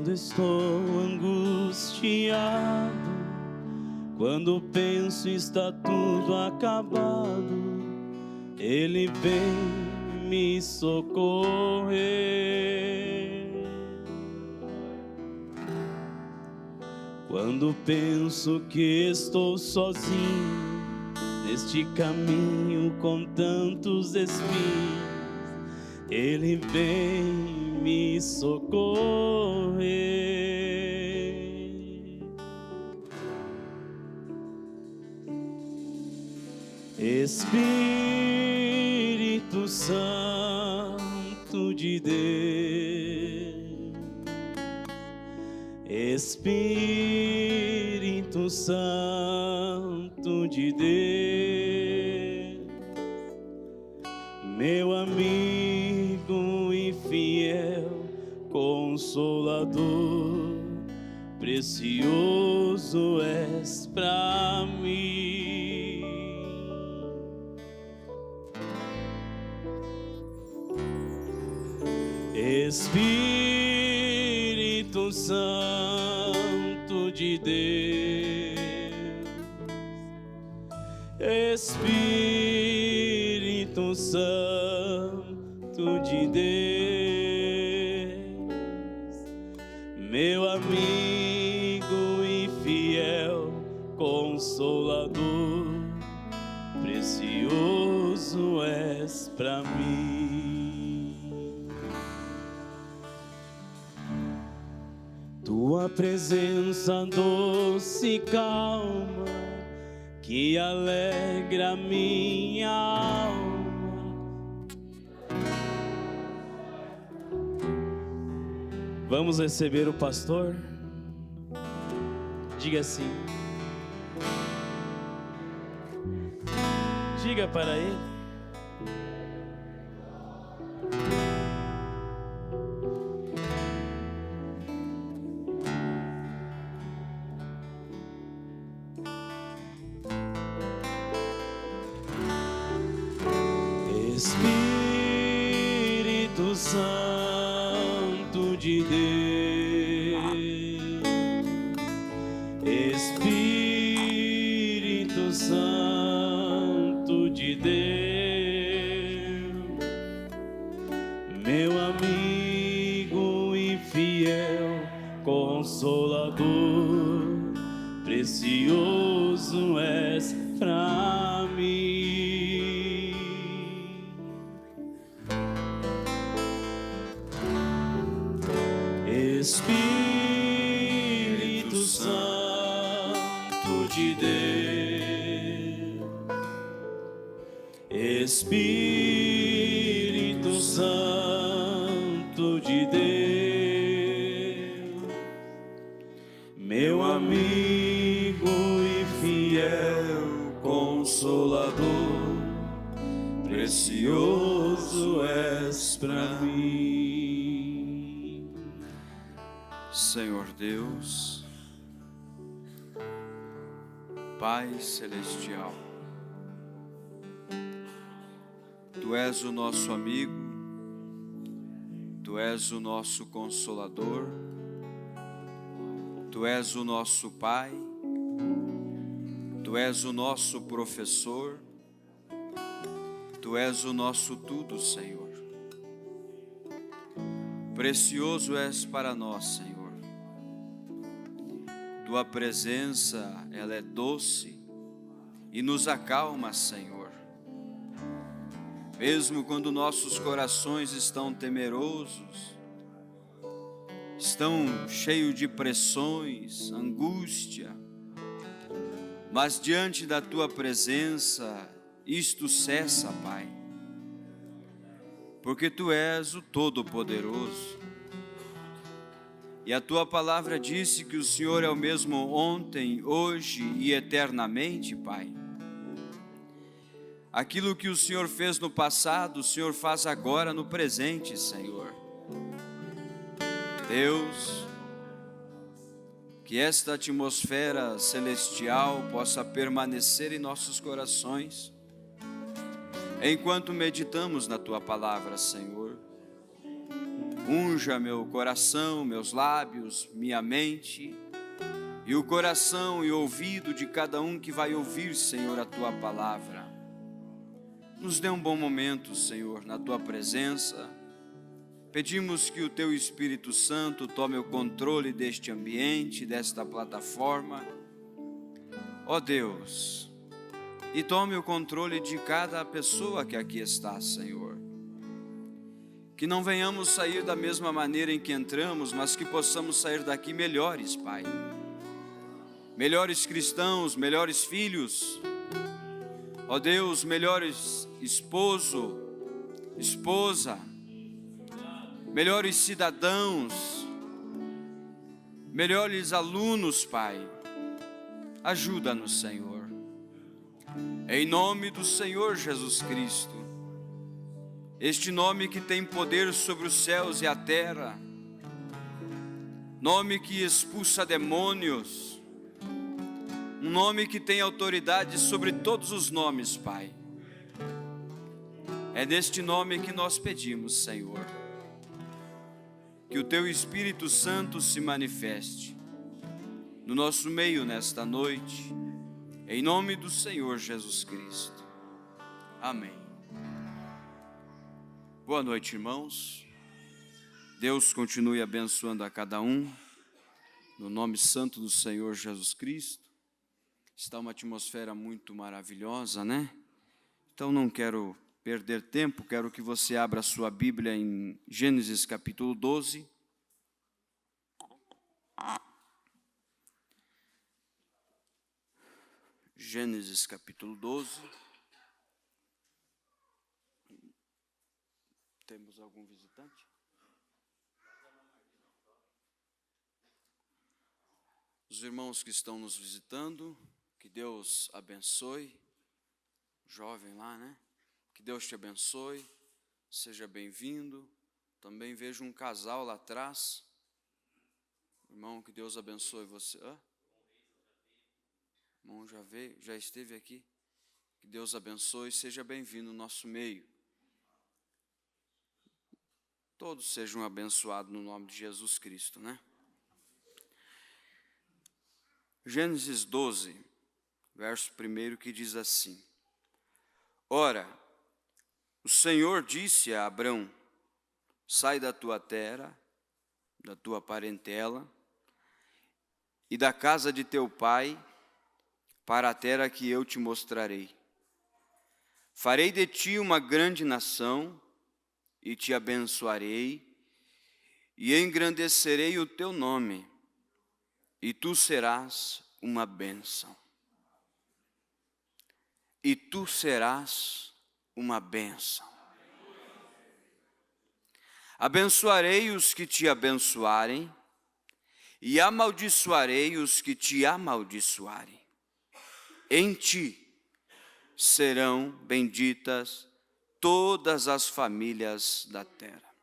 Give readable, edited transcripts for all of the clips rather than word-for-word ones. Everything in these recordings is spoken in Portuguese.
Quando estou angustiado, quando penso está tudo acabado, Ele vem me socorrer. Quando penso que estou sozinho neste caminho com tantos espinhos, Ele vem me socorrer. Espírito Santo de Deus, Espírito Santo de Deus, meu amigo e fiel Consolador, precioso és pra mim. Espírito Santo de Deus, Espírito Santo de Deus, meu amigo e fiel Consolador, precioso és pra mim. Tua presença doce e calma, que alegra minha alma. Vamos receber o pastor? Diga assim. Diga para ele. Espírito Santo de Deus, Espírito Santo de Deus, meu amigo e fiel Consolador, precioso és pra mim. Espírito Santo de Deus, Espírito Santo de Deus, meu amigo e fiel Consolador, precioso és pra mim. Senhor Deus, Pai Celestial, Tu és o nosso amigo, Tu és o nosso Consolador, Tu és o nosso Pai, Tu és o nosso professor, Tu és o nosso tudo, Senhor. Precioso és para nós, Senhor. Tua presença, ela é doce e nos acalma, Senhor. Mesmo quando nossos corações estão temerosos, estão cheios de pressões, angústia, mas diante da Tua presença, isto cessa, Pai, porque Tu és o Todo-Poderoso. E a Tua palavra disse que o Senhor é o mesmo ontem, hoje e eternamente, Pai. Aquilo que o Senhor fez no passado, o Senhor faz agora no presente, Senhor. Deus, que esta atmosfera celestial possa permanecer em nossos corações, enquanto meditamos na Tua palavra, Senhor. Unja meu coração, meus lábios, minha mente e o coração e o ouvido de cada um que vai ouvir, Senhor, a Tua palavra. Nos dê um bom momento, Senhor, na Tua presença. Pedimos que o Teu Espírito Santo tome o controle deste ambiente, desta plataforma. Ó Deus, e tome o controle de cada pessoa que aqui está, Senhor. Que não venhamos sair da mesma maneira em que entramos, mas que possamos sair daqui melhores, Pai. Melhores cristãos, melhores filhos. Ó Deus, melhores esposo, esposa, melhores cidadãos, melhores alunos, Pai. Ajuda-nos, Senhor. Em nome do Senhor Jesus Cristo, este nome que tem poder sobre os céus e a terra, nome que expulsa demônios, um nome que tem autoridade sobre todos os nomes, Pai. É neste nome que nós pedimos, Senhor, que o Teu Espírito Santo se manifeste no nosso meio nesta noite, em nome do Senhor Jesus Cristo. Amém. Boa noite, irmãos. Deus continue abençoando a cada um, no nome santo do Senhor Jesus Cristo. Está uma atmosfera muito maravilhosa, né? Então não quero perder tempo, quero que você abra a sua Bíblia em Gênesis capítulo 12. Gênesis capítulo 12. Temos algum visitante? Os irmãos que estão nos visitando, que Deus abençoe. Jovem lá, né? Que Deus te abençoe, seja bem-vindo. Também vejo um casal lá atrás. Irmão, que Deus abençoe você. Irmão, já veio, já esteve aqui. Que Deus abençoe, seja bem-vindo no nosso meio. Todos sejam abençoados no nome de Jesus Cristo, né? Gênesis 12, verso 1, que diz assim: Ora, o Senhor disse a Abrão: sai da tua terra, da tua parentela e da casa de teu pai, para a terra que eu te mostrarei. Farei de ti uma grande nação, e te abençoarei, e engrandecerei o teu nome, e tu serás uma bênção. E tu serás uma bênção. Abençoarei os que te abençoarem, e amaldiçoarei os que te amaldiçoarem. Em ti serão benditas todas as famílias da terra.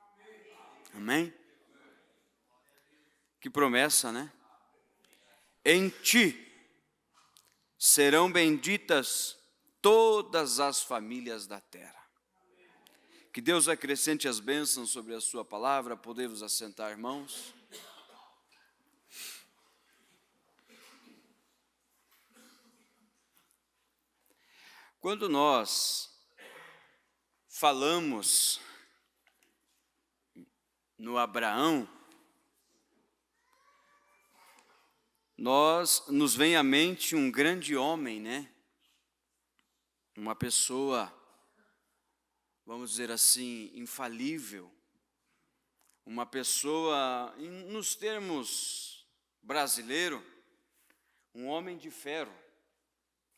Amém? Que promessa, né? Em ti serão benditas todas as famílias da terra. Que Deus acrescente as bênçãos sobre a sua palavra. Podemos assentar, irmãos. Quando nós falamos no Abraão, nos vem à mente um grande homem, né? Uma pessoa, vamos dizer assim, infalível. Uma pessoa, nos termos brasileiros, um homem de ferro,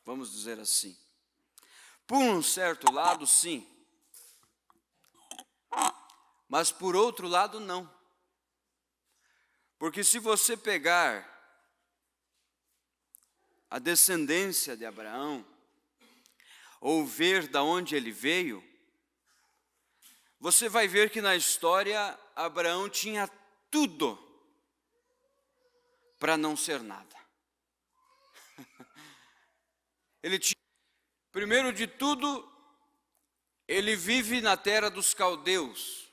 vamos dizer assim. Por um certo lado, sim. Mas por outro lado, não. Porque se você pegar a descendência de Abraão, ou ver de onde ele veio, você vai ver que na história Abraão tinha tudo para não ser nada. Ele tinha, primeiro de tudo, ele vive na terra dos caldeus.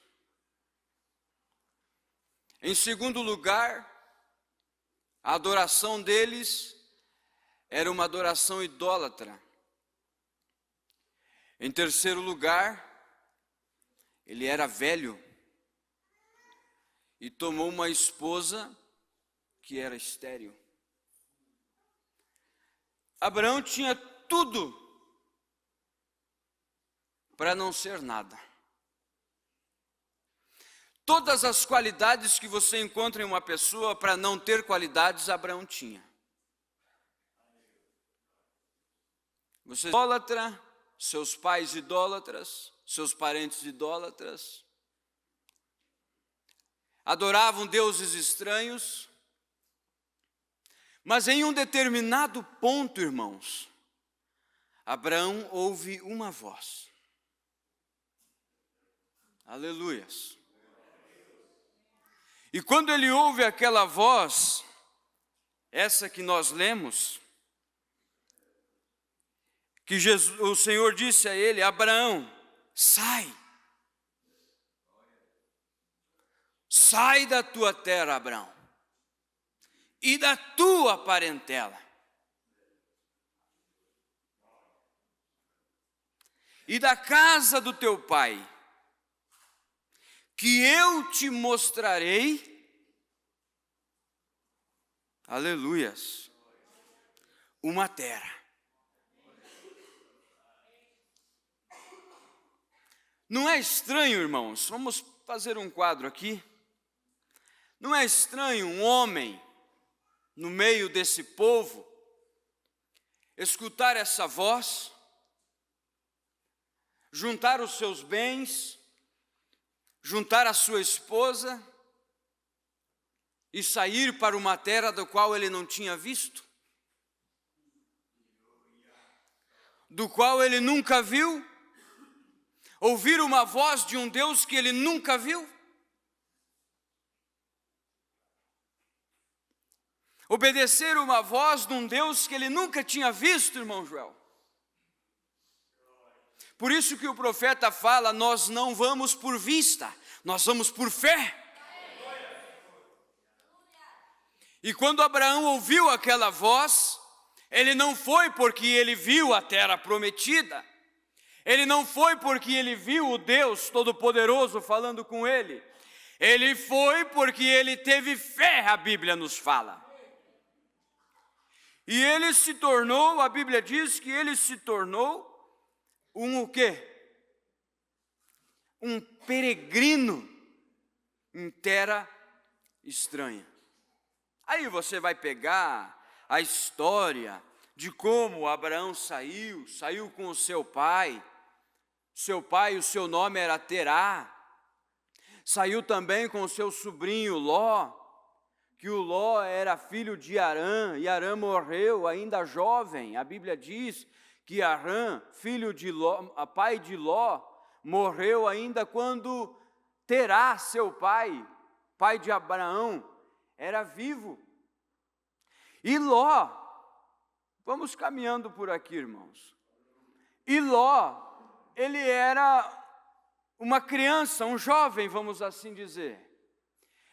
Em segundo lugar, a adoração deles era uma adoração idólatra. Em terceiro lugar, ele era velho e tomou uma esposa que era estéril. Abraão tinha tudo para não ser nada. Todas as qualidades que você encontra em uma pessoa para não ter qualidades, Abraão tinha. Você é idólatra, seus pais idólatras, seus parentes idólatras, adoravam deuses estranhos, mas em um determinado ponto, irmãos, Abraão ouve uma voz. Aleluias. E quando ele ouve aquela voz, essa que nós lemos, que o Senhor disse a ele: Abraão, sai. Sai da tua terra, Abraão, e da tua parentela, e da casa do teu pai, que eu te mostrarei. Aleluias. Uma terra. Não é estranho, irmãos? Vamos fazer um quadro aqui. Não é estranho um homem no meio desse povo escutar essa voz, juntar os seus bens, juntar a sua esposa e sair para uma terra do qual ele não tinha visto, do qual ele nunca viu, ouvir uma voz de um Deus que ele nunca viu, obedecer uma voz de um Deus que ele nunca tinha visto, irmão Joel. Por isso que o profeta fala: nós não vamos por vista, nós vamos por fé. E quando Abraão ouviu aquela voz, ele não foi porque ele viu a terra prometida, ele não foi porque ele viu o Deus Todo-Poderoso falando com ele, ele foi porque ele teve fé, a Bíblia nos fala. E ele se tornou, a Bíblia diz que ele se tornou o quê? Um peregrino em terra estranha. Aí você vai pegar a história de como Abraão saiu com o seu pai. O seu nome era Terá. Saiu também com o seu sobrinho Ló, que o Ló era filho de Arã, e Arã morreu ainda jovem. A Bíblia diz que Arã, filho de Ló, pai de Ló, morreu ainda quando Terá, seu pai de Abraão, era vivo. E Ló, vamos caminhando por aqui, irmãos. E Ló, ele era uma criança, um jovem, vamos assim dizer.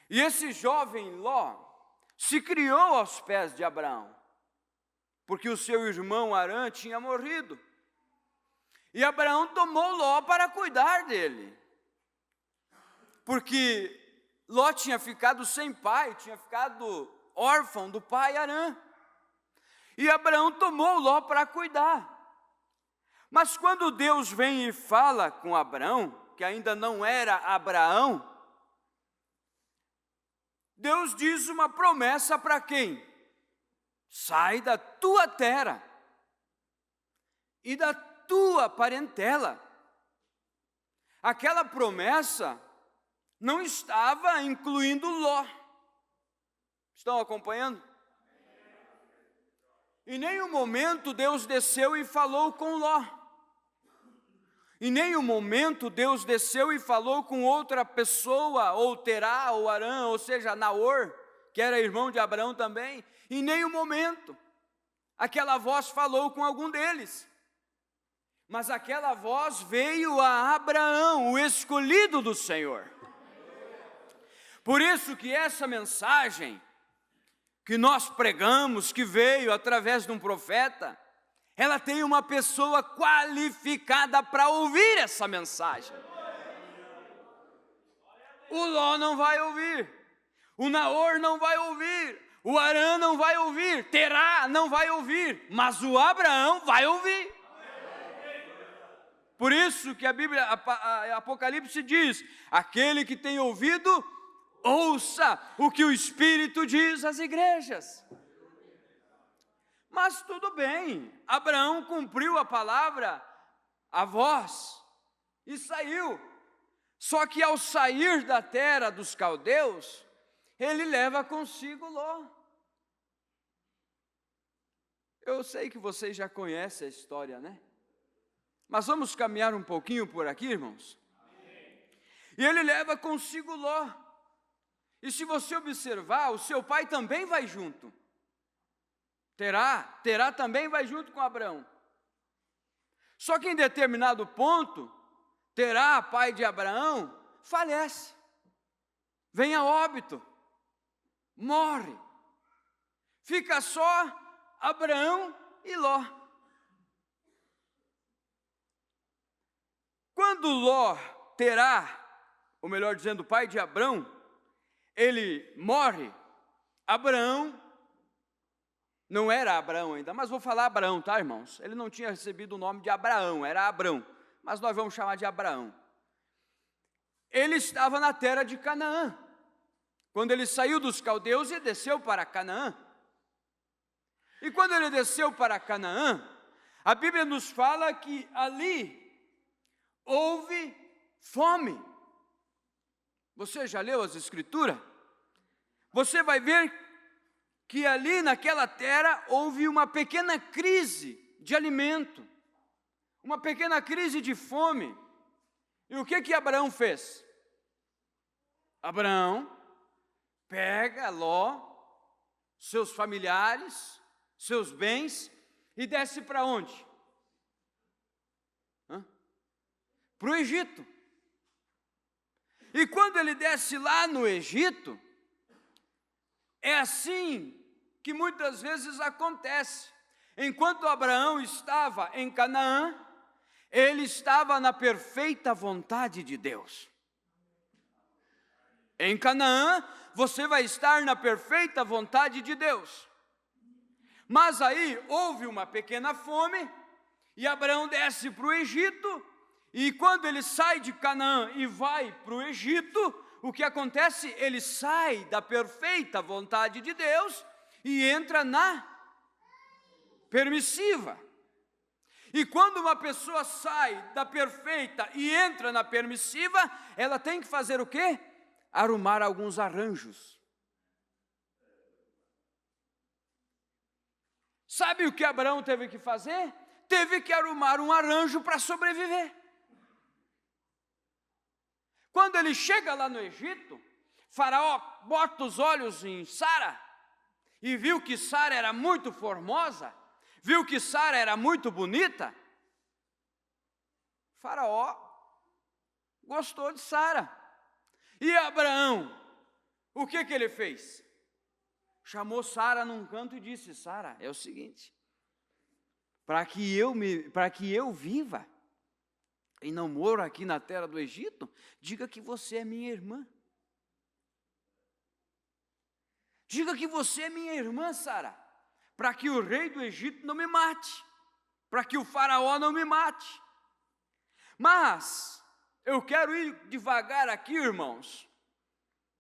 E esse jovem Ló se criou aos pés de Abraão, porque o seu irmão Arã tinha morrido. E Abraão tomou Ló para cuidar dele, porque Ló tinha ficado sem pai, tinha ficado órfão do pai Arã. E Abraão tomou Ló para cuidar. Mas quando Deus vem e fala com Abraão, que ainda não era Abraão, Deus diz uma promessa para quem? Sai da tua terra e da tua parentela. Aquela promessa não estava incluindo Ló. Estão acompanhando? Em nenhum momento Deus desceu e falou com Ló. Em nenhum momento Deus desceu e falou com outra pessoa, ou Terá, ou Arã, ou seja, Naor, que era irmão de Abraão também. Em nenhum momento aquela voz falou com algum deles. Mas aquela voz veio a Abraão, o escolhido do Senhor. Por isso que essa mensagem que nós pregamos, que veio através de um profeta, ela tem uma pessoa qualificada para ouvir essa mensagem. O Ló não vai ouvir, o Naor não vai ouvir, o Arã não vai ouvir, Terá não vai ouvir, mas o Abraão vai ouvir. Por isso que a Bíblia, a Apocalipse diz: aquele que tem ouvido, ouça o que o Espírito diz às igrejas. Mas tudo bem, Abraão cumpriu a palavra, a voz, e saiu. Só que ao sair da terra dos caldeus, ele leva consigo Ló. Eu sei que vocês já conhecem a história, né? Mas vamos caminhar um pouquinho por aqui, irmãos. E ele leva consigo Ló. E se você observar, o seu pai também vai junto. Terá também vai junto com Abraão. Só que em determinado ponto, Terá, pai de Abraão, falece. Vem a óbito. Morre. Fica só Abraão e Ló. Quando Ló, Terá, ou melhor dizendo, o pai de Abraão, ele morre, Abraão, não era Abraão ainda, mas vou falar Abraão, tá, irmãos? Ele não tinha recebido o nome de Abraão, era Abrão, mas nós vamos chamar de Abraão. Ele estava na terra de Canaã, quando ele saiu dos caldeus e desceu para Canaã. E quando ele desceu para Canaã, a Bíblia nos fala que ali houve fome. Você já leu as Escrituras? Você vai ver que ali naquela terra houve uma pequena crise de alimento, uma pequena crise de fome. E o que Abraão fez? Abraão pega Ló, seus familiares, seus bens e desce para onde? Para o Egito. E quando ele desce lá no Egito, é assim que muitas vezes acontece. Enquanto Abraão estava em Canaã, ele estava na perfeita vontade de Deus. Em Canaã, você vai estar na perfeita vontade de Deus. Mas aí houve uma pequena fome, e Abraão desce para o Egito, e quando ele sai de Canaã e vai para o Egito, o que acontece? Ele sai da perfeita vontade de Deus e entra na permissiva. E quando uma pessoa sai da perfeita e entra na permissiva, ela tem que fazer o quê? Arrumar alguns arranjos. Sabe o que Abraão teve que fazer? Teve que arrumar um arranjo para sobreviver. Quando ele chega lá no Egito, Faraó bota os olhos em Sara e viu que Sara era muito formosa, viu que Sara era muito bonita. Faraó gostou de Sara. E Abraão, o que ele fez? Chamou Sara num canto e disse: Sara, é o seguinte, para que eu viva e não moro aqui na terra do Egito, diga que você é minha irmã. Diga que você é minha irmã, Sara, para que o rei do Egito não me mate, para que o faraó não me mate. Mas eu quero ir devagar aqui, irmãos,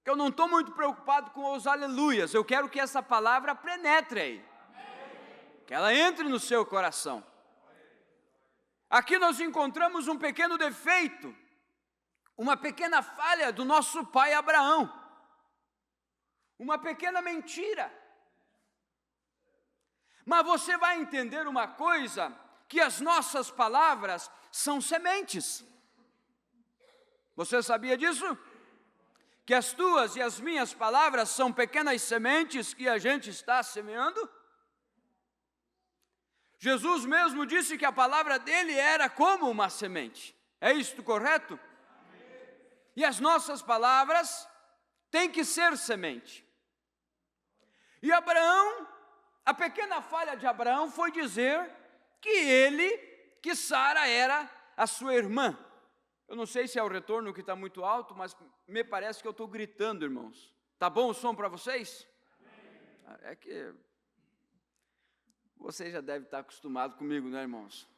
que eu não estou muito preocupado com os aleluias, eu quero que essa palavra penetre aí, que ela entre no seu coração. Aqui nós encontramos um pequeno defeito, uma pequena falha do nosso pai Abraão, uma pequena mentira. Mas você vai entender uma coisa, que as nossas palavras são sementes. Você sabia disso? Que as tuas e as minhas palavras são pequenas sementes que a gente está semeando? Jesus mesmo disse que a palavra dele era como uma semente. É isto correto? E as nossas palavras tem que ser semente. E Abraão, a pequena falha de Abraão foi dizer que Sara era a sua irmã. Eu não sei se é o retorno que está muito alto, mas me parece que eu estou gritando, irmãos. Tá bom o som para vocês? É que vocês já devem estar acostumados comigo, né, irmãos?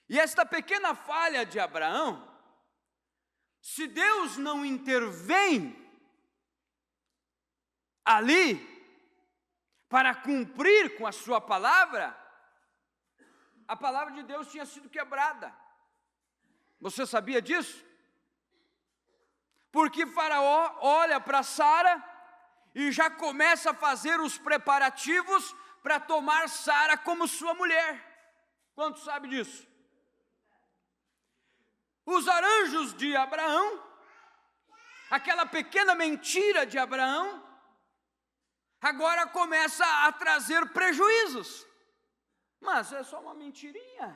E esta pequena falha de Abraão, se Deus não intervém ali para cumprir com a sua palavra, a palavra de Deus tinha sido quebrada. Você sabia disso? Porque Faraó olha para Sara e já começa a fazer os preparativos para tomar Sara como sua mulher. Quantos sabem disso? Os arranjos de Abraão, aquela pequena mentira de Abraão, agora começa a trazer prejuízos. Mas é só uma mentirinha.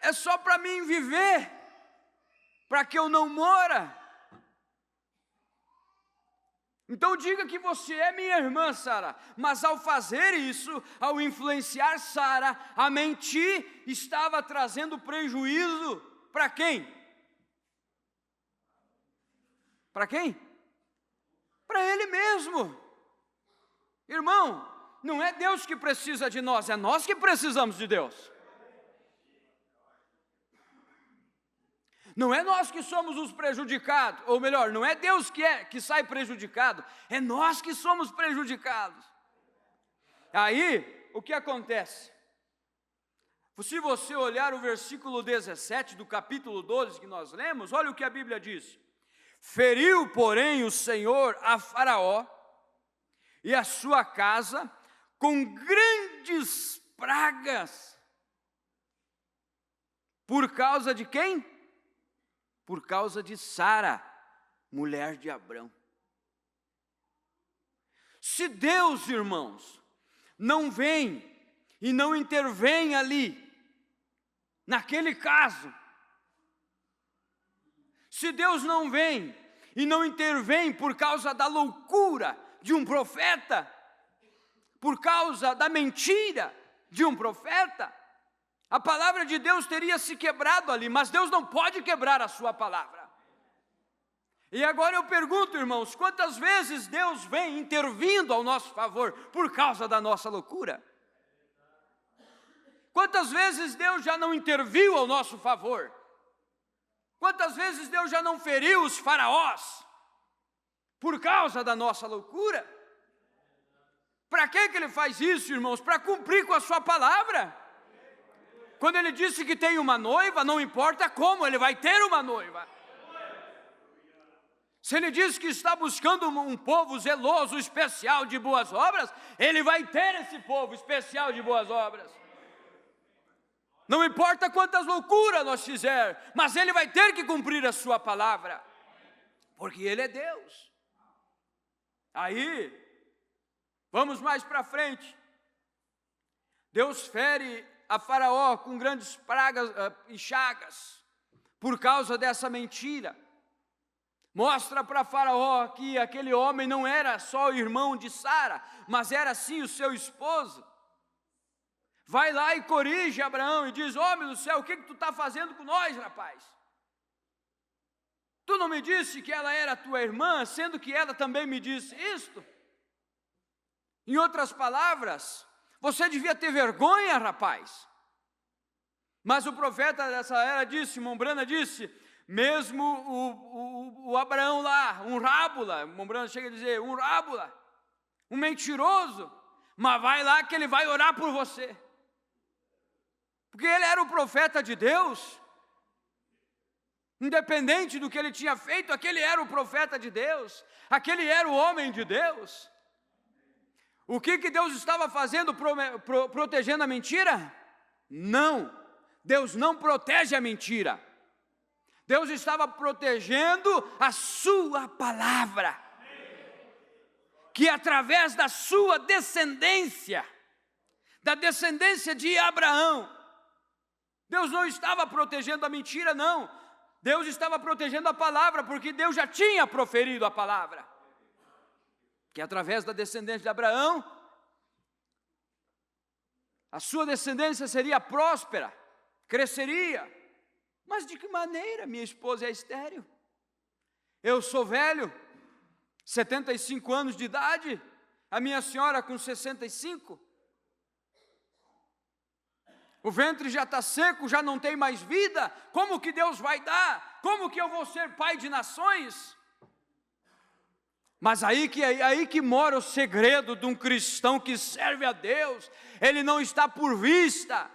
É só para mim viver, para que eu não mora. Então diga que você é minha irmã, Sara, mas ao fazer isso, ao influenciar Sara a mentir, estava trazendo prejuízo para quem? Para quem? Para ele mesmo. Irmão, não é Deus que precisa de nós, é nós que precisamos de Deus. Não é nós que somos os prejudicados, ou melhor, não é Deus que sai prejudicado, é nós que somos prejudicados. Aí, o que acontece? Se você olhar o versículo 17 do capítulo 12 que nós lemos, olha o que a Bíblia diz. Feriu, porém, o Senhor a Faraó e a sua casa com grandes pragas. Por causa de quem? Por causa de Sara, mulher de Abrão. Se Deus, irmãos, não vem e não intervém ali, naquele caso, se Deus não vem e não intervém por causa da loucura de um profeta, por causa da mentira de um profeta, a palavra de Deus teria se quebrado ali, mas Deus não pode quebrar a sua palavra. E agora eu pergunto, irmãos, quantas vezes Deus vem intervindo ao nosso favor por causa da nossa loucura? Quantas vezes Deus já não interviu ao nosso favor? Quantas vezes Deus já não feriu os faraós por causa da nossa loucura? Para que Ele faz isso, irmãos? Para cumprir com a sua palavra. Quando Ele disse que tem uma noiva, não importa como, Ele vai ter uma noiva. Se Ele diz que está buscando um povo zeloso, especial de boas obras, Ele vai ter esse povo especial de boas obras. Não importa quantas loucuras nós fizermos, mas Ele vai ter que cumprir a sua palavra, porque Ele é Deus. Aí, vamos mais para frente. Deus fere a Faraó com grandes pragas e chagas, por causa dessa mentira. Mostra para Faraó que aquele homem não era só o irmão de Sara, mas era sim o seu esposo. Vai lá e corrige Abraão e diz: homem do céu, o que tu está fazendo com nós, rapaz? Tu não me disse que ela era tua irmã, sendo que ela também me disse isto? Em outras palavras, você devia ter vergonha, rapaz. Mas o profeta dessa era disse, Mombrana disse, mesmo o Abraão lá, um rábula, Mombrana chega a dizer, um rábula, um mentiroso, mas vai lá que ele vai orar por você. Porque ele era o profeta de Deus, independente do que ele tinha feito, aquele era o profeta de Deus, aquele era o homem de Deus. O que Deus estava fazendo, protegendo a mentira? Não, Deus não protege a mentira. Deus estava protegendo a sua palavra, que através da sua descendência, da descendência de Abraão, Deus não estava protegendo a mentira, não. Deus estava protegendo a palavra, porque Deus já tinha proferido a palavra, que através da descendência de Abraão, a sua descendência seria próspera, cresceria. Mas de que maneira? Minha esposa é estéril, eu sou velho, 75 anos de idade, a minha senhora com 65, o ventre já está seco, já não tem mais vida, como que Deus vai dar? Como que eu vou ser pai de nações? Mas aí que mora o segredo de um cristão que serve a Deus. Ele não está por vista,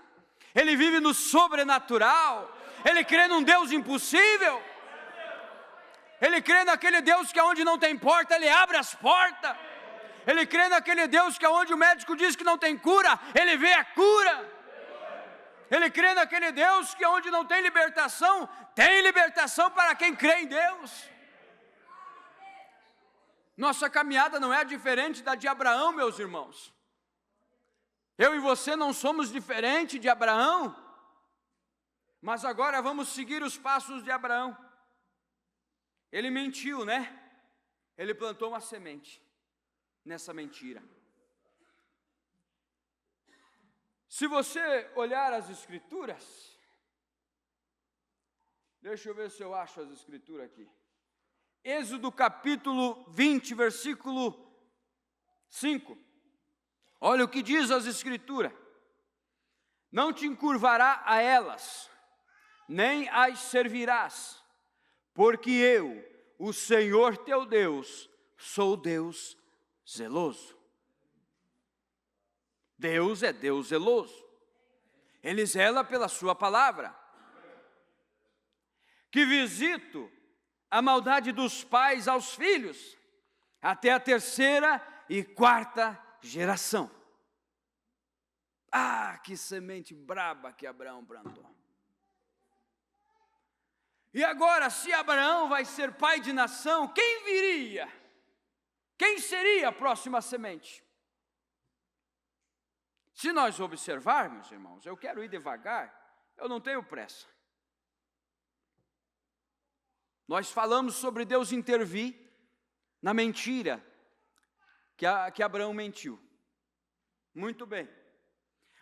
ele vive no sobrenatural, ele crê num Deus impossível, ele crê naquele Deus que aonde não tem porta, ele abre as portas, ele crê naquele Deus que aonde o médico diz que não tem cura, ele vê a cura, ele crê naquele Deus que aonde não tem libertação para quem crê em Deus. Nossa caminhada não é diferente da de Abraão, meus irmãos. Eu e você não somos diferentes de Abraão, mas agora vamos seguir os passos de Abraão. Ele mentiu, né? Ele plantou uma semente nessa mentira. Se você olhar as Escrituras, deixa eu ver se eu acho as Escrituras aqui. Êxodo capítulo 20, versículo 5. Olha o que diz as Escrituras. Não te encurvará a elas, nem as servirás, porque eu, o Senhor teu Deus, sou Deus zeloso. Deus é Deus zeloso. Ele zela pela sua palavra. Que visito a maldade dos pais aos filhos, até a 3ª e 4ª geração. Ah, que semente braba que Abraão plantou. E agora, se Abraão vai ser pai de nação, quem viria? Quem seria a próxima semente? Se nós observarmos, irmãos, eu quero ir devagar, eu não tenho pressa. Nós falamos sobre Deus intervir na mentira que Abraão mentiu. Muito bem.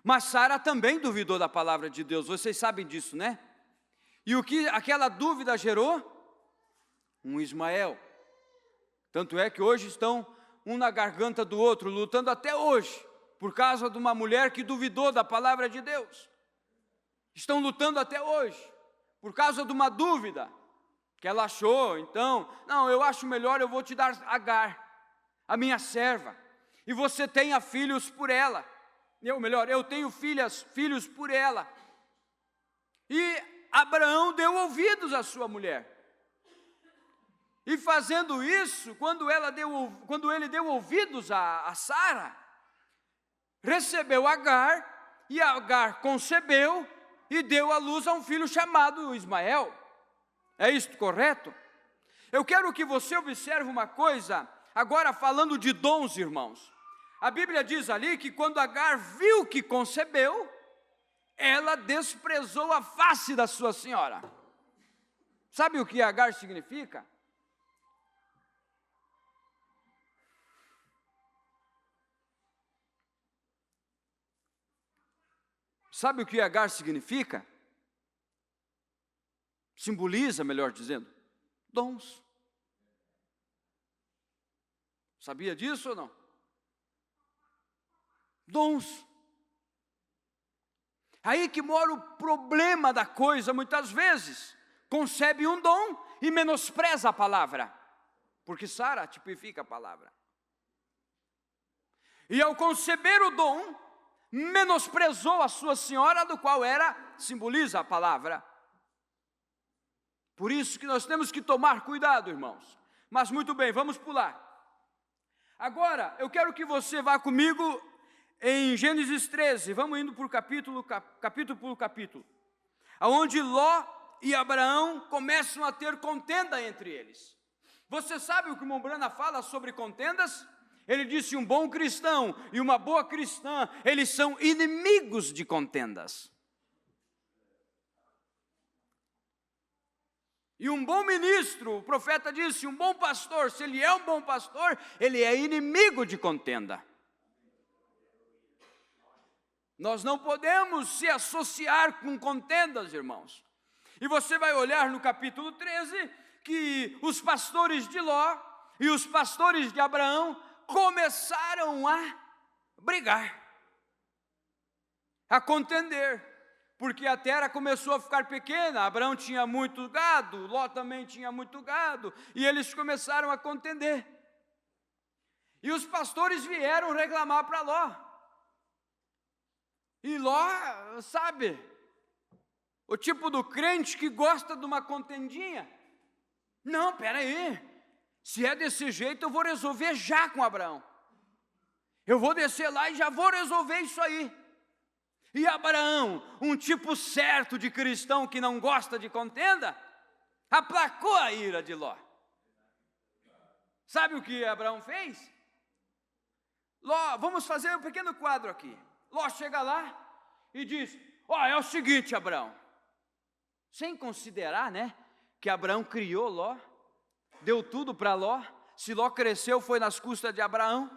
Mas Sara também duvidou da palavra de Deus, vocês sabem disso, né? E o que aquela dúvida gerou? Um Ismael. Tanto é que hoje estão um na garganta do outro, lutando até hoje, por causa de uma mulher que duvidou da palavra de Deus. Estão lutando até hoje, por causa de uma dúvida que ela achou. Então, não, eu acho melhor, eu vou te dar Agar, a minha serva, e você tenha filhos por ela. Eu tenho filhos por ela. E Abraão deu ouvidos à sua mulher. E fazendo isso, quando ele deu ouvidos a Sara, recebeu Agar, e Agar concebeu e deu à luz a um filho chamado Ismael. É isto correto? Eu quero que você observe uma coisa, agora falando de dons, irmãos. A Bíblia diz ali que quando Agar viu que concebeu, ela desprezou a face da sua senhora. Sabe o que Agar significa? Sabe o que Agar significa? Simboliza, melhor dizendo, dons. Sabia disso ou não? Dons. Aí que mora o problema da coisa, muitas vezes. Concebe um dom e menospreza a palavra, porque Sara tipifica a palavra. E ao conceber o dom, menosprezou a sua senhora, do qual simboliza a palavra. Por isso que nós temos que tomar cuidado, irmãos. Mas muito bem, vamos pular. Agora, eu quero que você vá comigo em Gênesis 13, vamos indo por capítulo por capítulo, aonde Ló e Abraão começam a ter contenda entre eles. Você sabe o que Mombrana fala sobre contendas? Ele disse: um bom cristão e uma boa cristã, eles são inimigos de contendas. E um bom ministro, o profeta disse, um bom pastor, se ele é um bom pastor, ele é inimigo de contenda. Nós não podemos se associar com contendas, irmãos. E você vai olhar no capítulo 13, que os pastores de Ló e os pastores de Abraão começaram a brigar, a contender, porque a terra começou a ficar pequena. Abraão tinha muito gado, Ló também tinha muito gado, e eles começaram a contender. E os pastores vieram reclamar para Ló. E Ló, sabe, o tipo do crente que gosta de uma contendinha. Não, peraí, se é desse jeito eu vou resolver já com Abraão. Eu vou descer lá e já vou resolver isso aí. E Abraão, um tipo certo de cristão que não gosta de contenda, aplacou a ira de Ló. Sabe o que Abraão fez? Ló, vamos fazer um pequeno quadro aqui. Ló chega lá e diz, é o seguinte, Abraão, sem considerar, que Abraão criou Ló, deu tudo para Ló, se Ló cresceu foi nas custas de Abraão,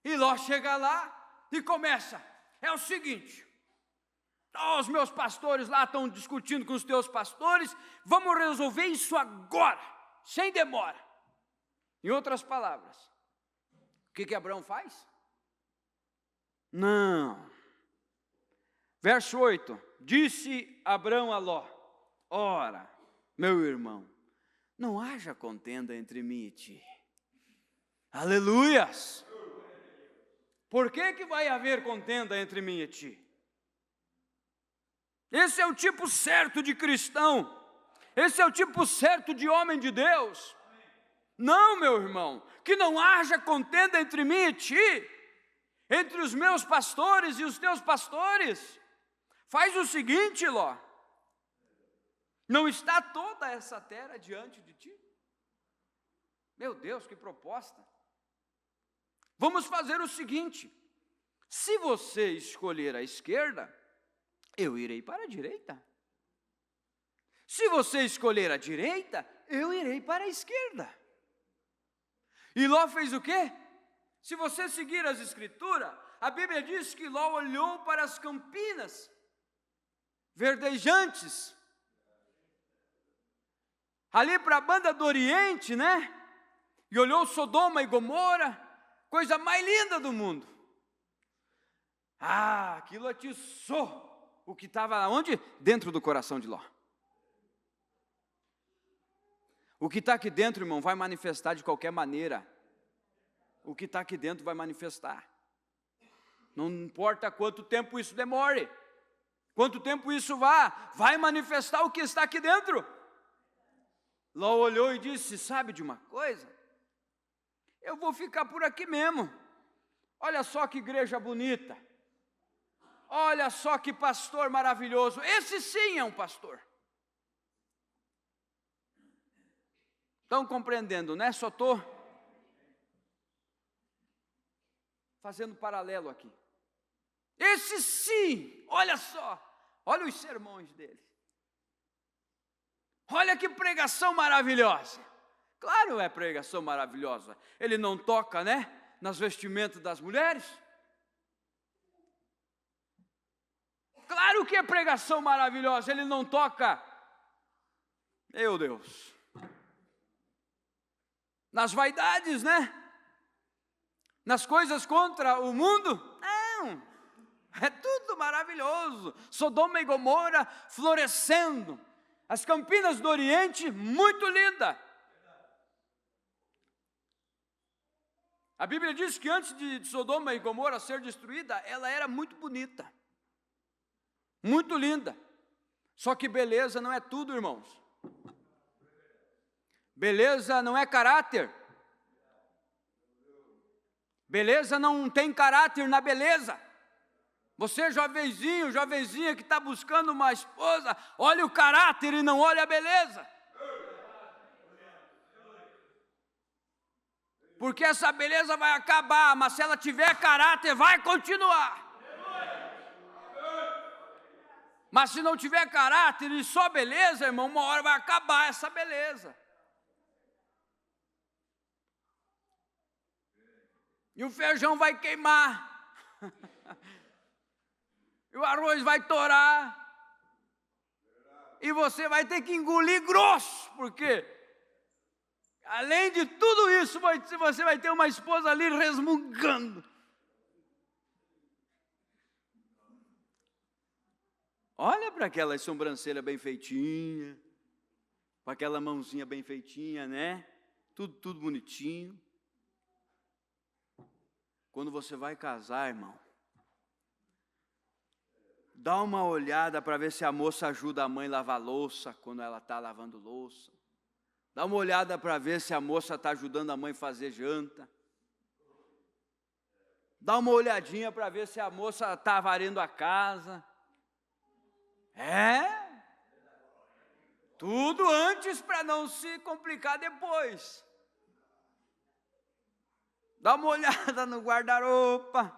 e Ló chega lá e começa, é o seguinte, os meus pastores lá estão discutindo com os teus pastores, vamos resolver isso agora, sem demora. Em outras palavras, o que Abraão faz? Não. Verso 8, disse Abraão a Ló, ora, meu irmão, não haja contenda entre mim e ti. Aleluias! Por que vai haver contenda entre mim e ti? Esse é o tipo certo de cristão, esse é o tipo certo de homem de Deus. Não, meu irmão, que não haja contenda entre mim e ti, entre os meus pastores e os teus pastores. Faz o seguinte, Ló, não está toda essa terra diante de ti? Meu Deus, que proposta! Vamos fazer o seguinte, se você escolher a esquerda, eu irei para a direita. Se você escolher a direita, eu irei para a esquerda. E Ló fez o quê? Se você seguir as escrituras, a Bíblia diz que Ló olhou para as campinas verdejantes, ali para a banda do Oriente, e olhou Sodoma e Gomorra, coisa mais linda do mundo. Aquilo atiçou o que estava onde? Dentro do coração de Ló. O que está aqui dentro, irmão, vai manifestar de qualquer maneira. O que está aqui dentro vai manifestar. Não importa quanto tempo isso demore, quanto tempo isso vai manifestar o que está aqui dentro. Ló olhou e disse, sabe de uma coisa? Eu vou ficar por aqui mesmo. Olha só que igreja bonita. Olha só que pastor maravilhoso. Esse sim é um pastor. Estão compreendendo, Só estou fazendo paralelo aqui. Esse sim, olha só. Olha os sermões dele. Olha que pregação maravilhosa. Claro, é pregação maravilhosa. Ele não toca, nas vestimentas das mulheres. Claro que é pregação maravilhosa. Ele não toca, meu Deus, nas vaidades, nas coisas contra o mundo. Não, é tudo maravilhoso. Sodoma e Gomorra florescendo. As campinas do Oriente, muito linda. A Bíblia diz que antes de Sodoma e Gomorra ser destruída, ela era muito bonita, muito linda. Só que beleza não é tudo, irmãos. Beleza não é caráter. Beleza não tem caráter na beleza. Você jovenzinho, jovenzinha que está buscando uma esposa, olha o caráter e não olha a beleza. Porque essa beleza vai acabar, mas se ela tiver caráter, vai continuar. Mas se não tiver caráter e só beleza, irmão, uma hora vai acabar essa beleza. E o feijão vai queimar. E o arroz vai torar. E você vai ter que engolir grosso, porque além de tudo isso, você vai ter uma esposa ali resmungando. Olha para aquela sobrancelha bem feitinha, para aquela mãozinha bem feitinha, né? Tudo bonitinho. Quando você vai casar, irmão, dá uma olhada para ver se a moça ajuda a mãe a lavar louça quando ela está lavando louça. Dá uma olhada para ver se a moça está ajudando a mãe a fazer janta. Dá uma olhadinha para ver se a moça está varrendo a casa. Tudo antes para não se complicar depois. Dá uma olhada no guarda-roupa.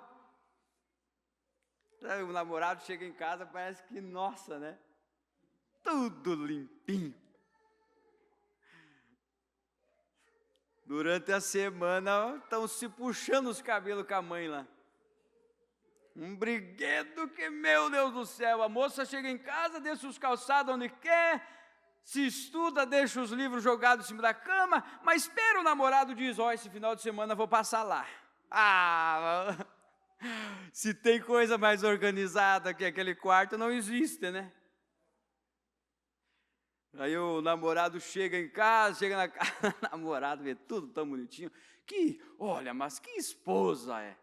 O namorado chega em casa, parece que, nossa, né? Tudo limpinho. Durante a semana, estão se puxando os cabelos com a mãe lá. Um briguedo que, meu Deus do céu, a moça chega em casa, deixa os calçados onde quer, se estuda, deixa os livros jogados em cima da cama, mas espera o namorado diz, esse final de semana eu vou passar lá. Se tem coisa mais organizada que aquele quarto, não existe, né? Aí o namorado chega em casa, chega na casa, o namorado vê tudo tão bonitinho, olha, mas que esposa é.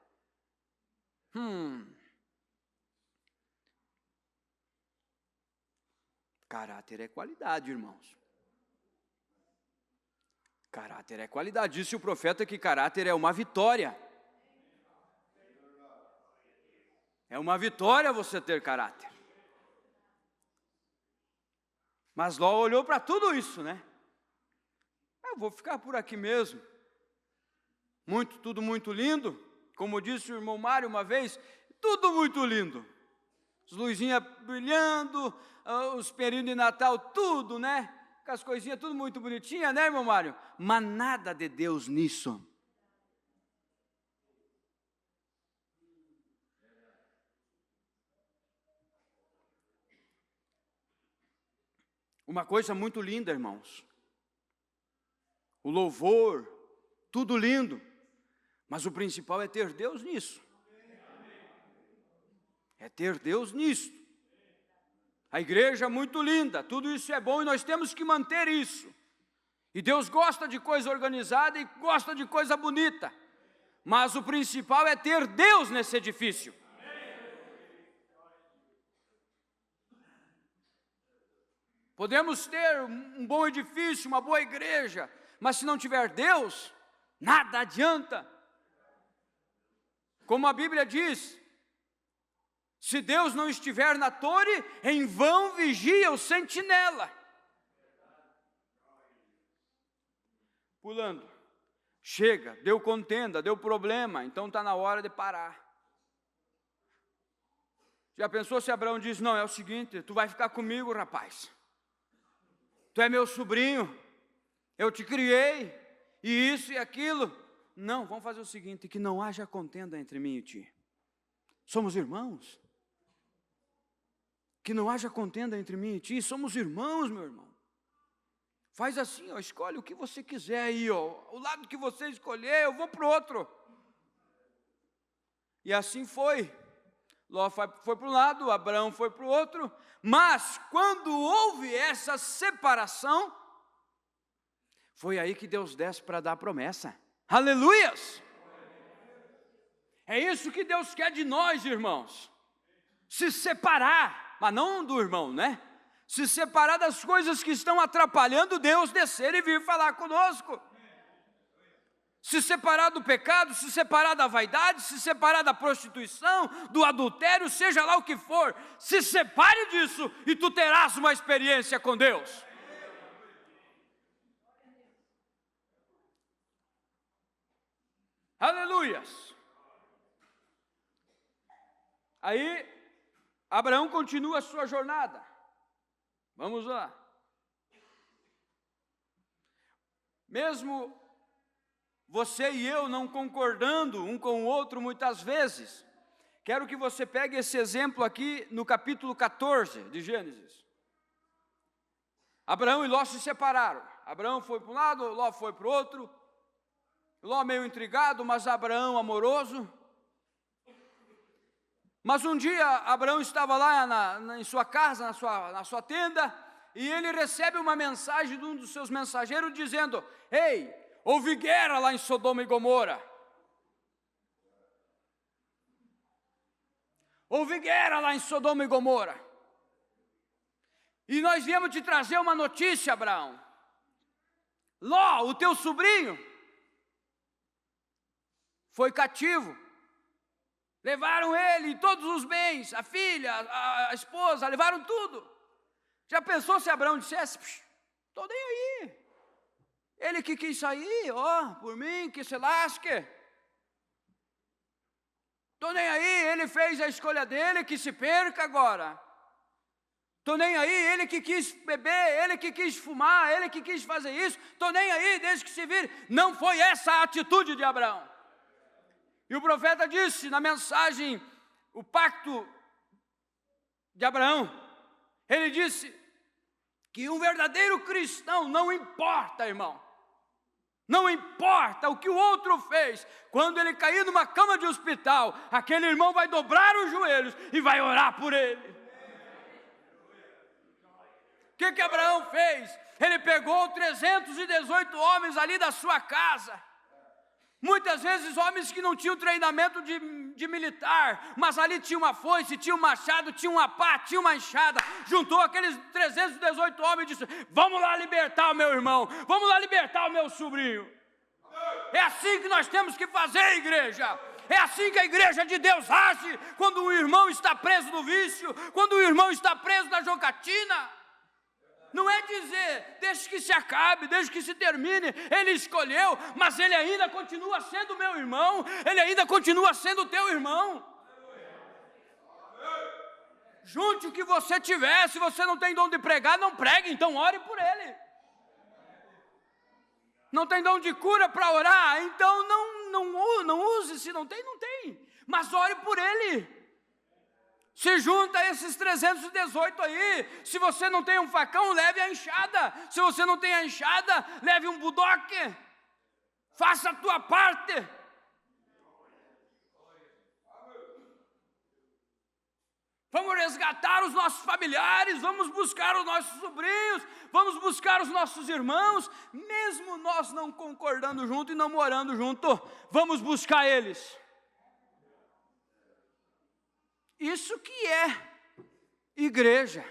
Caráter é qualidade, irmãos. Caráter é qualidade. Disse o profeta que caráter é uma vitória. É uma vitória você ter caráter. Mas Ló olhou para tudo isso, né? Eu vou ficar por aqui mesmo. Tudo muito lindo. Como disse o irmão Mário uma vez, tudo muito lindo. As luzinhas brilhando, os períodos de Natal, tudo, né? Com as coisinhas tudo muito bonitinhas, né, irmão Mário? Mas nada de Deus nisso. Uma coisa muito linda, irmãos. O louvor, tudo lindo. Mas o principal é ter Deus nisso. É ter Deus nisso. A igreja é muito linda, tudo isso é bom e nós temos que manter isso. E Deus gosta de coisa organizada e gosta de coisa bonita. Mas o principal é ter Deus nesse edifício. Podemos ter um bom edifício, uma boa igreja, mas se não tiver Deus, nada adianta. Como a Bíblia diz, se Deus não estiver na torre, em vão vigia o sentinela. Pulando, chega, deu contenda, deu problema, então está na hora de parar. Já pensou se Abraão diz, não, é o seguinte, tu vai ficar comigo, rapaz. Tu é meu sobrinho, eu te criei, e isso e aquilo. Não, vamos fazer o seguinte, que não haja contenda entre mim e ti. Somos irmãos. Que não haja contenda entre mim e ti, somos irmãos, meu irmão. Faz assim, escolhe o que você quiser aí, o lado que você escolher, eu vou para o outro. E assim foi. Ló foi para um lado, Abraão foi para o outro, mas quando houve essa separação, foi aí que Deus desce para dar a promessa. Aleluias! É isso que Deus quer de nós, irmãos. Se separar, mas não do irmão, né? Se separar das coisas que estão atrapalhando Deus descer e vir falar conosco. Se separar do pecado, se separar da vaidade, se separar da prostituição, do adultério, seja lá o que for, se separe disso e tu terás uma experiência com Deus. Aleluias! Aí, Abraão continua a sua jornada. Vamos lá. Mesmo você e eu não concordando um com o outro muitas vezes, quero que você pegue esse exemplo aqui no capítulo 14 de Gênesis. Abraão e Ló se separaram. Abraão foi para um lado, Ló foi para o outro. Ló meio intrigado, mas Abraão amoroso. Mas um dia Abraão estava lá em sua casa, na sua tenda, e ele recebe uma mensagem de um dos seus mensageiros dizendo: ei, houve guerra lá em Sodoma e Gomorra. Houve guerra lá em Sodoma e Gomorra. E nós viemos te trazer uma notícia, Abraão. Ló, o teu sobrinho, foi cativo. Levaram ele e todos os bens, a filha, a esposa, levaram tudo. Já pensou se Abraão dissesse: estou nem aí. Ele que quis sair, por mim, que se lasque. Estou nem aí, ele fez a escolha dele, que se perca agora. Estou nem aí, ele que quis beber, ele que quis fumar, ele que quis fazer isso. Estou nem aí, desde que se vire. Não foi essa a atitude de Abraão. E o profeta disse na mensagem, o pacto de Abraão, ele disse que um verdadeiro cristão não importa, irmão, não importa o que o outro fez, quando ele cair numa cama de hospital, aquele irmão vai dobrar os joelhos e vai orar por ele. O que Abraão fez? Ele pegou 318 homens ali da sua casa, muitas vezes homens que não tinham treinamento de militar, mas ali tinha uma foice, tinha um machado, tinha uma pá, tinha uma enxada. Juntou aqueles 318 homens e disse: vamos lá libertar o meu irmão, vamos lá libertar o meu sobrinho. É assim que nós temos que fazer, igreja. É assim que a igreja de Deus age quando o irmão está preso no vício, quando o irmão está preso na jogatina. Não é dizer, deixe que se acabe, deixe que se termine, ele escolheu, mas ele ainda continua sendo meu irmão, ele ainda continua sendo teu irmão. Junte o que você tiver, se você não tem dom de pregar, não pregue, então ore por ele. Não tem dom de cura para orar, então não use, se não tem, não tem, mas ore por ele. Se junta a esses 318 aí. Se você não tem um facão, leve a enxada. Se você não tem a enxada, leve um budoque. Faça a tua parte. Vamos resgatar os nossos familiares, vamos buscar os nossos sobrinhos, vamos buscar os nossos irmãos, mesmo nós não concordando junto e não morando junto, vamos buscar eles. Isso que é igreja.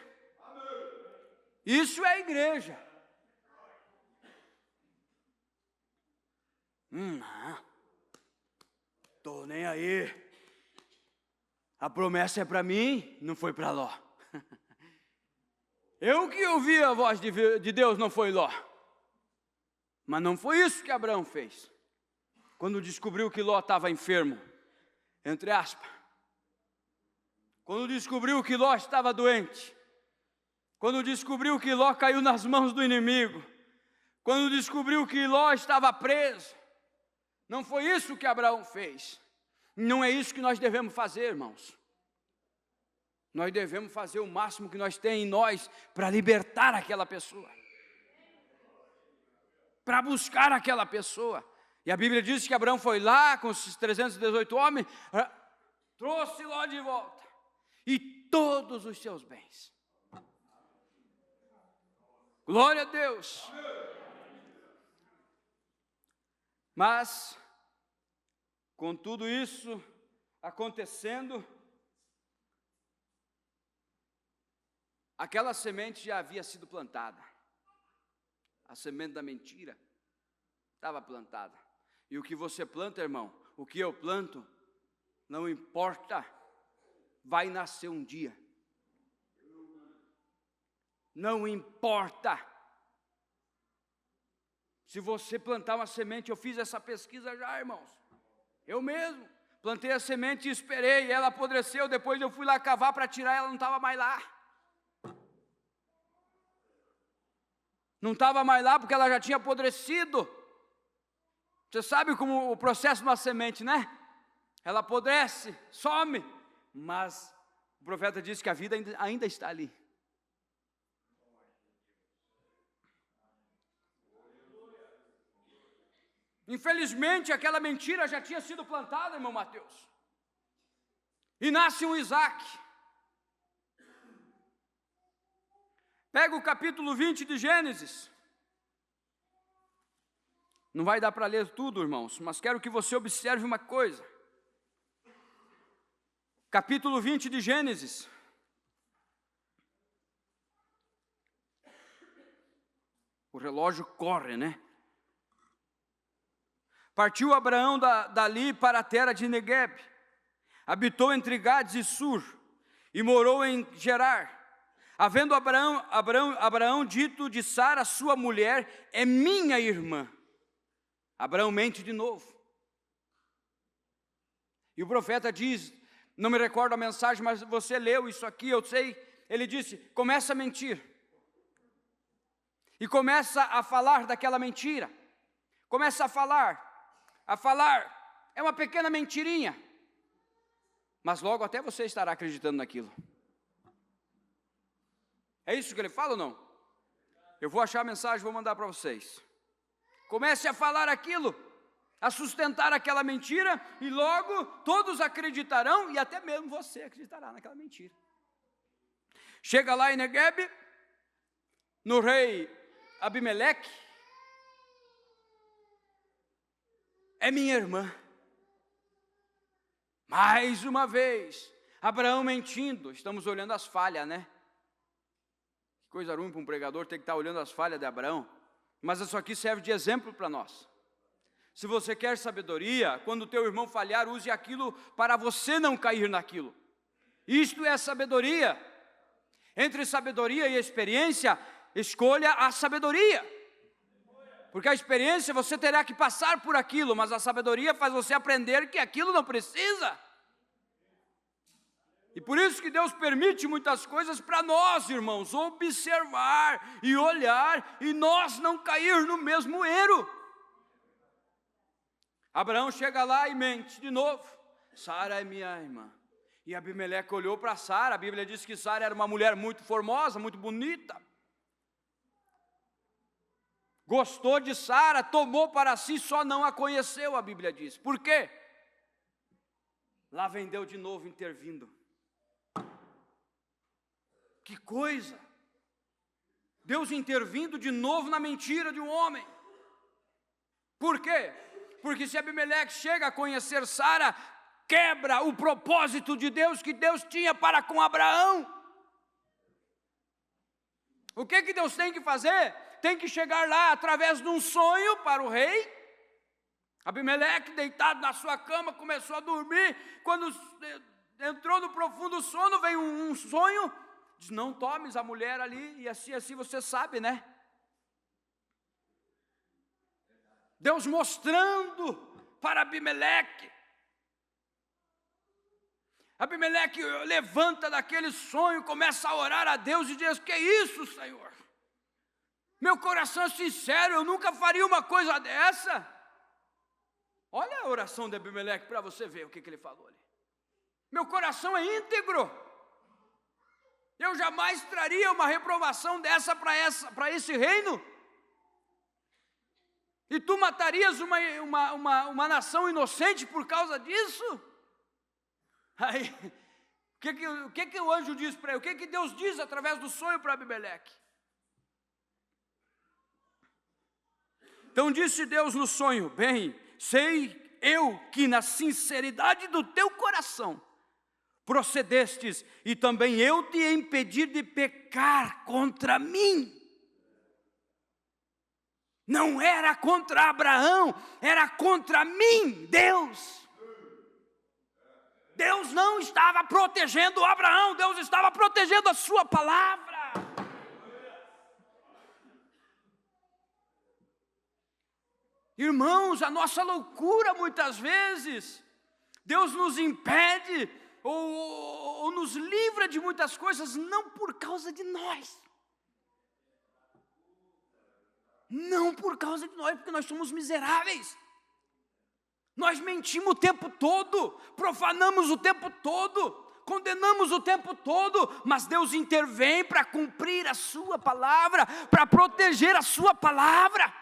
Isso é igreja. Tô nem aí. A promessa é para mim, não foi para Ló. Eu que ouvi a voz de Deus, não foi Ló. Mas não foi isso que Abraão fez. Quando descobriu que Ló estava enfermo, entre aspas. Quando descobriu que Ló estava doente, quando descobriu que Ló caiu nas mãos do inimigo, quando descobriu que Ló estava preso, não foi isso que Abraão fez. Não é isso que nós devemos fazer, irmãos. Nós devemos fazer o máximo que nós temos em nós para libertar aquela pessoa, para buscar aquela pessoa. E a Bíblia diz que Abraão foi lá com os 318 homens, trouxe Ló de volta. E todos os seus bens. Glória a Deus. Mas, com tudo isso acontecendo, aquela semente já havia sido plantada. A semente da mentira estava plantada. E o que você planta, irmão, o que eu planto, não importa, vai nascer um dia. Não importa. Se você plantar uma semente, eu fiz essa pesquisa já, irmãos. Eu mesmo. Plantei a semente e esperei, ela apodreceu, depois eu fui lá cavar para tirar, ela não estava mais lá. Não estava mais lá porque ela já tinha apodrecido. Você sabe como o processo de uma semente, né? Ela apodrece, some, mas o profeta disse que a vida ainda está ali. Infelizmente, aquela mentira já tinha sido plantada, irmão Mateus. E nasce um Isaac. Pega o capítulo 20 de Gênesis. Não vai dar para ler tudo, irmãos, mas quero que você observe uma coisa. Capítulo 20 de Gênesis. O relógio corre, né? Partiu Abraão dali para a terra de Negueb, habitou entre Gades e Sur, e morou em Gerar. Havendo Abraão dito de Sara, sua mulher, é minha irmã. Abraão mente de novo. E o profeta diz, não me recordo a mensagem, mas você leu isso aqui, eu sei. Ele disse, começa a mentir. E começa a falar daquela mentira. Começa a falar, é uma pequena mentirinha, mas logo até você estará acreditando naquilo. É isso que ele fala ou não? Eu vou achar a mensagem e vou mandar para vocês. Comece a falar aquilo, a sustentar aquela mentira, e logo todos acreditarão, e até mesmo você acreditará naquela mentira. Chega lá em Negueb, no rei Abimeleque, é minha irmã. Mais uma vez, Abraão mentindo. Estamos olhando as falhas, né? Que coisa ruim para um pregador ter que estar olhando as falhas de Abraão. Mas isso aqui serve de exemplo para nós. Se você quer sabedoria, quando o teu irmão falhar, use aquilo para você não cair naquilo. Isto é sabedoria. Entre sabedoria e experiência, escolha a sabedoria. Porque a experiência você terá que passar por aquilo, mas a sabedoria faz você aprender que aquilo não precisa. E por isso que Deus permite muitas coisas para nós, irmãos, observar e olhar e nós não cair no mesmo erro. Abraão chega lá e mente de novo. Sara é minha irmã. E Abimeleque olhou para Sara, a Bíblia diz que Sara era uma mulher muito formosa, muito bonita. Gostou de Sara, tomou para si, só não a conheceu, a Bíblia diz. Por quê? Lá vem Deus de novo intervindo. Que coisa! Deus intervindo de novo na mentira de um homem. Por quê? Porque se Abimeleque chega a conhecer Sara, quebra o propósito de Deus que Deus tinha para com Abraão. O que Deus tem que fazer? Tem que chegar lá através de um sonho para o rei. Abimeleque, deitado na sua cama, começou a dormir. Quando entrou no profundo sono, veio um sonho. Diz, não tomes a mulher ali. E assim você sabe, né? Deus mostrando para Abimeleque. Abimeleque levanta daquele sonho, começa a orar a Deus e diz, que é isso, Senhor? Meu coração é sincero, eu nunca faria uma coisa dessa. Olha a oração de Abimeleque para você ver o que ele falou ali. Meu coração é íntegro. Eu jamais traria uma reprovação dessa para esse reino. E tu matarias uma nação inocente por causa disso? Aí, o que o anjo diz para ele? O que Deus diz através do sonho para Abimeleque? Então disse Deus no sonho, bem, sei eu que na sinceridade do teu coração procedestes, e também eu te impedi de pecar contra mim. Não era contra Abraão, era contra mim, Deus. Deus não estava protegendo Abraão, Deus estava protegendo a sua palavra. Irmãos, a nossa loucura muitas vezes Deus nos impede ou nos livra de muitas coisas não por causa de nós. Não por causa de nós, porque nós somos miseráveis. Nós mentimos o tempo todo, profanamos o tempo todo, condenamos o tempo todo, mas Deus intervém para cumprir a sua palavra, para proteger a sua palavra.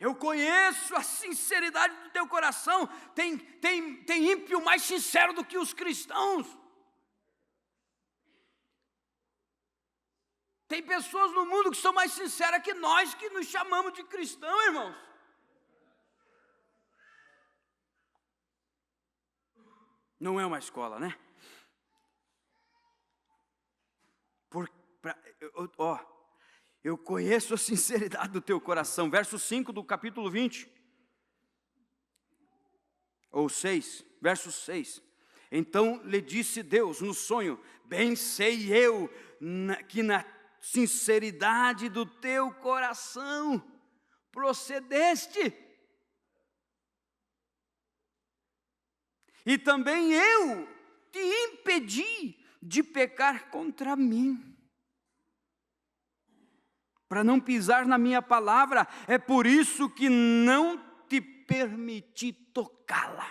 Eu conheço a sinceridade do teu coração. Tem ímpio mais sincero do que os cristãos. Tem pessoas no mundo que são mais sinceras que nós, que nos chamamos de cristãos, irmãos. Não é uma escola, né? Eu conheço a sinceridade do teu coração. Verso 5 do capítulo 20. Ou 6, verso 6. Então lhe disse Deus no sonho: bem sei eu que na sinceridade do teu coração procedeste. E também eu te impedi de pecar contra mim, para não pisar na minha palavra. É por isso que não te permiti tocá-la.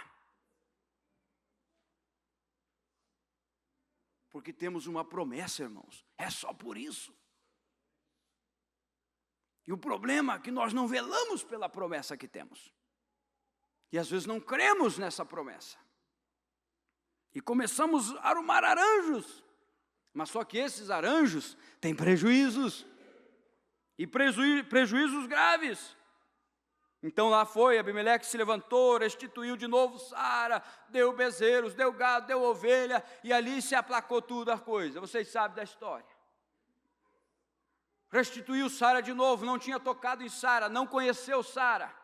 Porque temos uma promessa, irmãos. É só por isso. E o problema é que nós não velamos pela promessa que temos. E às vezes não cremos nessa promessa. E começamos a arrumar arranjos. Mas só que esses arranjos têm prejuízos. E prejuízos graves. Então lá foi, Abimeleque se levantou, restituiu de novo Sara, deu bezerros, deu gado, deu ovelha, e ali se aplacou tudo a coisa. Vocês sabem da história. Restituiu Sara de novo, não tinha tocado em Sara, não conheceu Sara.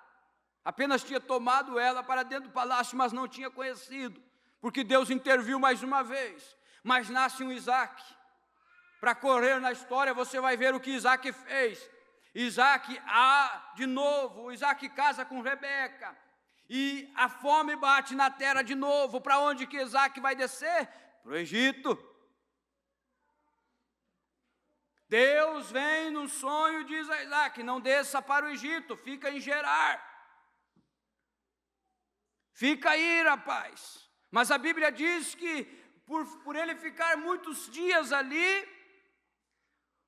Apenas tinha tomado ela para dentro do palácio, mas não tinha conhecido. Porque Deus interviu mais uma vez. Mas nasce um Isaac. Para correr na história, você vai ver o que Isaac fez. Isaac, de novo, Isaac casa com Rebeca. E a fome bate na terra de novo. Para onde que Isaac vai descer? Para o Egito. Deus vem num sonho e diz a Isaac: não desça para o Egito, fica em Gerar. Fica aí, rapaz. Mas a Bíblia diz que por ele ficar muitos dias ali,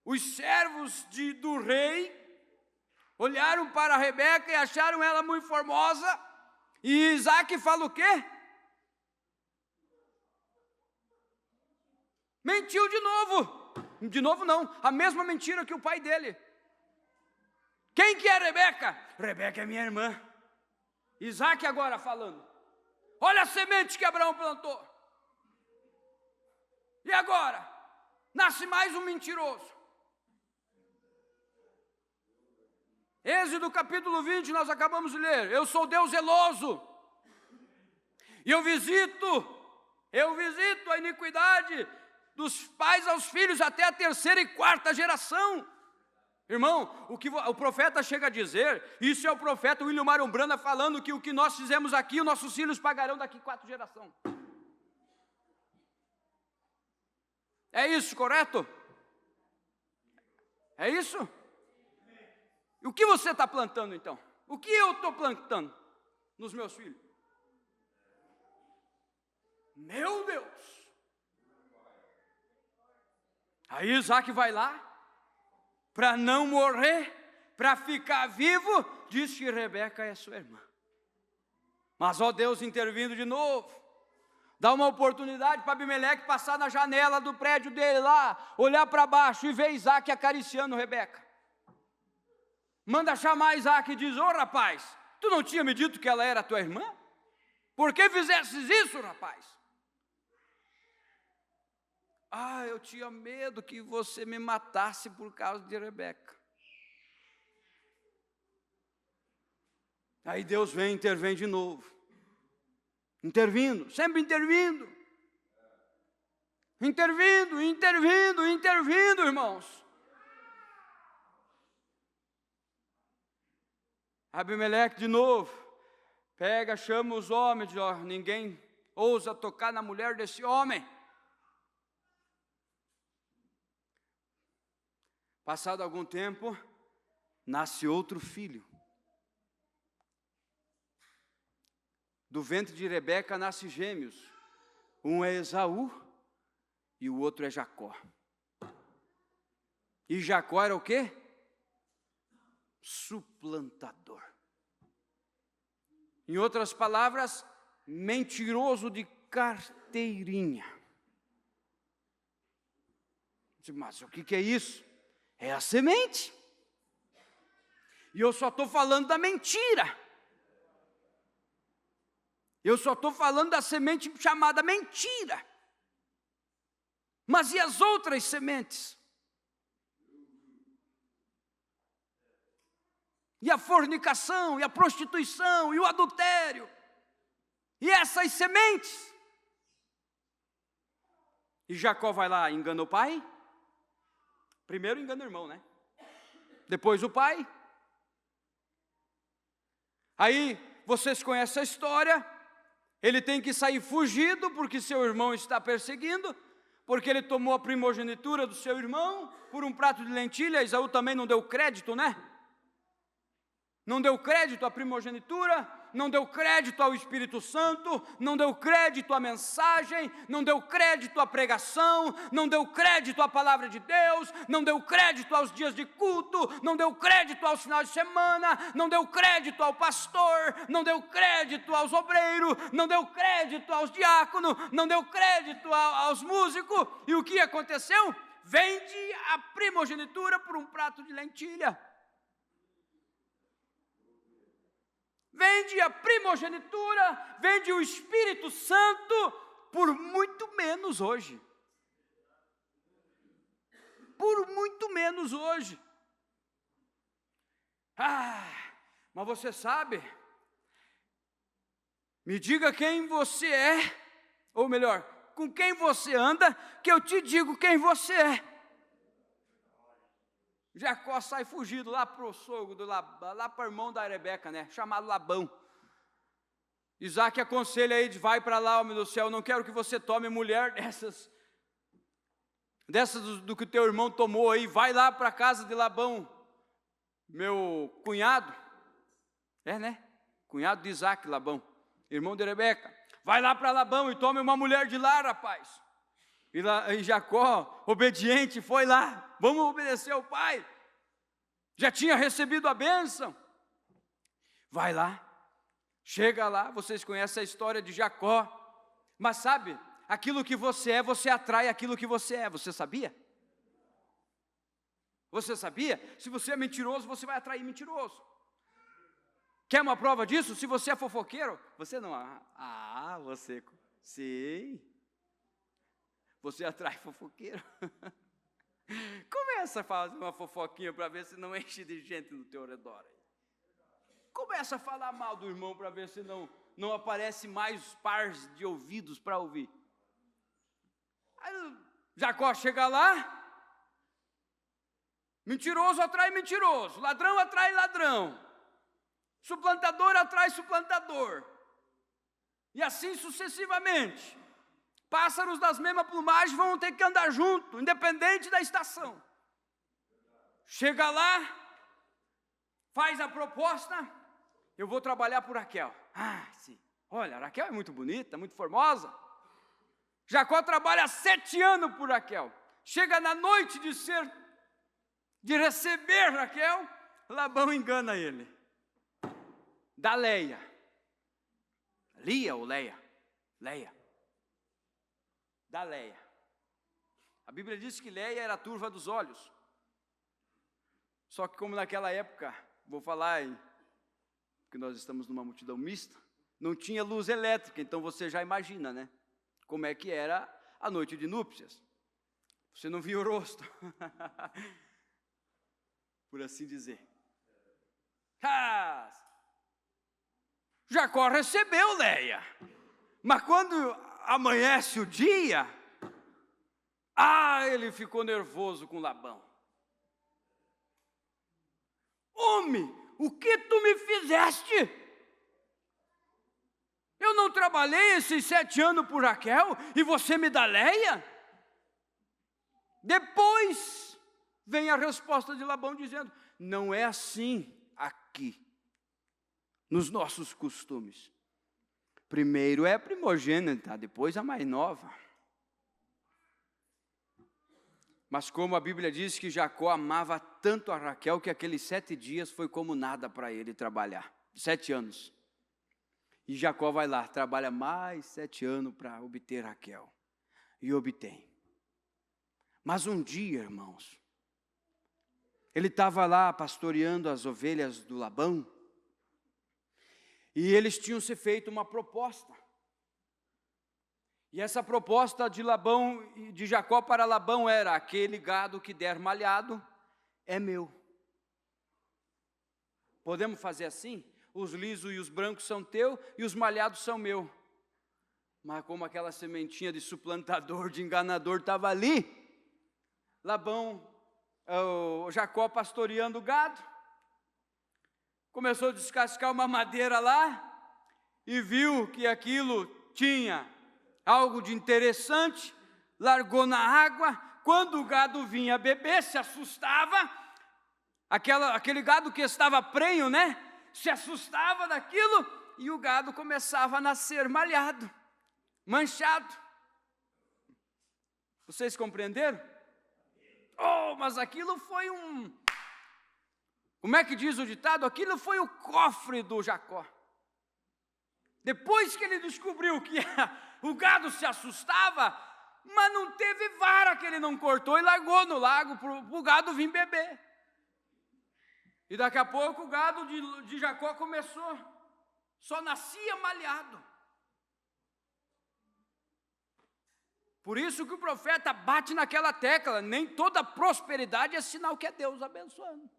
os servos do rei olharam para Rebeca e acharam ela muito formosa. E Isaac fala o quê? Mentiu de novo. De novo não, a mesma mentira que o pai dele. Quem que é Rebeca? Rebeca é minha irmã. Isaac agora falando: olha a semente que Abraão plantou. E agora? Nasce mais um mentiroso. Êxodo capítulo 20, nós acabamos de ler. Eu sou Deus zeloso. E eu visito a iniquidade dos pais aos filhos até a terceira e quarta geração. Irmão, o que o profeta chega a dizer, isso é o profeta William Marion Branham falando que o que nós fizemos aqui, os nossos filhos pagarão daqui 4 gerações. É isso, correto? É isso? E o que você está plantando então? O que eu estou plantando nos meus filhos? Meu Deus! Aí Isaac vai lá, para não morrer, para ficar vivo, diz que Rebeca é sua irmã. Mas ó Deus intervindo de novo, dá uma oportunidade para Abimeleque passar na janela do prédio dele lá, olhar para baixo e ver Isaac acariciando Rebeca. Manda chamar Isaac e diz: ô rapaz, tu não tinha me dito que ela era tua irmã? Por que fizesses isso, rapaz? Ah, eu tinha medo que você me matasse por causa de Rebeca. Aí Deus intervém de novo. Intervindo, sempre intervindo. Intervindo, irmãos. Abimeleque de novo, pega, chama os homens, diz, ninguém ousa tocar na mulher desse homem. Passado algum tempo, nasce outro filho. Do ventre de Rebeca nasce gêmeos. Um é Esaú e o outro é Jacó. E Jacó era o quê? Suplantador. Em outras palavras, mentiroso de carteirinha. Mas o que é isso? É a semente. E eu só estou falando da mentira. Eu só estou falando da semente chamada mentira. Mas e as outras sementes? E a fornicação, e a prostituição, e o adultério. E essas sementes? E Jacó vai lá e engana o pai. Primeiro engana o irmão, né? Depois o pai. Aí, vocês conhecem a história. Ele tem que sair fugido, porque seu irmão está perseguindo. Porque ele tomou a primogenitura do seu irmão por um prato de lentilha. Esaú também não deu crédito, né? Não deu crédito à primogenitura, não deu crédito ao Espírito Santo, não deu crédito à mensagem, não deu crédito à pregação, não deu crédito à palavra de Deus, não deu crédito aos dias de culto, não deu crédito aos finais de semana, não deu crédito ao pastor, não deu crédito aos obreiros, não deu crédito aos diáconos, não deu crédito aos músicos. E o que aconteceu? Vende a primogenitura por um prato de lentilha. Vende a primogenitura, vende o Espírito Santo por muito menos hoje. Por muito menos hoje. Mas você sabe, me diga quem você é, ou melhor, com quem você anda, que eu te digo quem você é. Jacó sai fugido lá para o sogro, lá para o irmão da Rebeca, né? Chamado Labão. Isaac aconselha aí, vai para lá, homem do céu, não quero que você tome mulher dessas do que o teu irmão tomou aí, vai lá para a casa de Labão, meu cunhado, né? Cunhado de Isaac, Labão, irmão de Rebeca. Vai lá para Labão e tome uma mulher de lá, rapaz. E Jacó, obediente, foi lá. Vamos obedecer ao pai. Já tinha recebido a bênção. Vai lá. Chega lá. Vocês conhecem a história de Jacó. Mas sabe, aquilo que você é, você atrai aquilo que você é. Você sabia? Você sabia? Se você é mentiroso, você vai atrair mentiroso. Quer uma prova disso? Se você é fofoqueiro, você não. Você. Sim. Você atrai fofoqueiro. Começa a fazer uma fofoquinha para ver se não enche de gente no teu redor. Começa a falar mal do irmão para ver se não aparece mais pares de ouvidos para ouvir. Aí Jacó chega lá. Mentiroso atrai mentiroso. Ladrão atrai ladrão. Suplantador atrai suplantador. E assim sucessivamente. Pássaros das mesmas plumagens vão ter que andar junto, independente da estação. Chega lá, faz a proposta, eu vou trabalhar por Raquel. Sim. Olha, Raquel é muito bonita, muito formosa. Jacó trabalha 7 anos por Raquel. Chega na noite de receber Raquel, Labão engana ele. Da Leia. Lia ou Leia? Leia. Da Leia. A Bíblia diz que Leia era a turva dos olhos. Só que como naquela época, vou falar que nós estamos numa multidão mista, não tinha luz elétrica, então você já imagina, né? Como é que era a noite de núpcias. Você não via o rosto. Por assim dizer. Jacó recebeu Leia. Mas quando amanhece o dia, ele ficou nervoso com Labão. Homem, o que tu me fizeste? Eu não trabalhei esses 7 anos por Raquel e você me dá Léia? Depois vem a resposta de Labão dizendo: não é assim aqui, nos nossos costumes. Primeiro é a primogênita, depois a mais nova. Mas como a Bíblia diz que Jacó amava tanto a Raquel, que aqueles 7 dias foi como nada para ele trabalhar. 7 anos. E Jacó vai lá, trabalha mais 7 anos para obter Raquel. E obtém. Mas um dia, irmãos, ele estava lá pastoreando as ovelhas do Labão, e eles tinham se feito uma proposta. E essa proposta de Labão, de Jacó para Labão era: aquele gado que der malhado é meu. Podemos fazer assim? Os lisos e os brancos são teu e os malhados são meu. Mas como aquela sementinha de suplantador, de enganador estava ali, Jacó pastoreando o gado, começou a descascar uma madeira lá e viu que aquilo tinha algo de interessante, largou na água. Quando o gado vinha beber, se assustava, aquele gado que estava prenho, né? Se assustava daquilo, e o gado começava a nascer malhado, manchado. Vocês compreenderam? Oh, mas aquilo foi como é que diz o ditado? Aquilo foi o cofre do Jacó. Depois que ele descobriu que o gado se assustava, mas não teve vara que ele não cortou e largou no lago para o gado vir beber. E daqui a pouco o gado de Jacó começou, só nascia malhado. Por isso que o profeta bate naquela tecla: nem toda prosperidade é sinal que é Deus abençoando.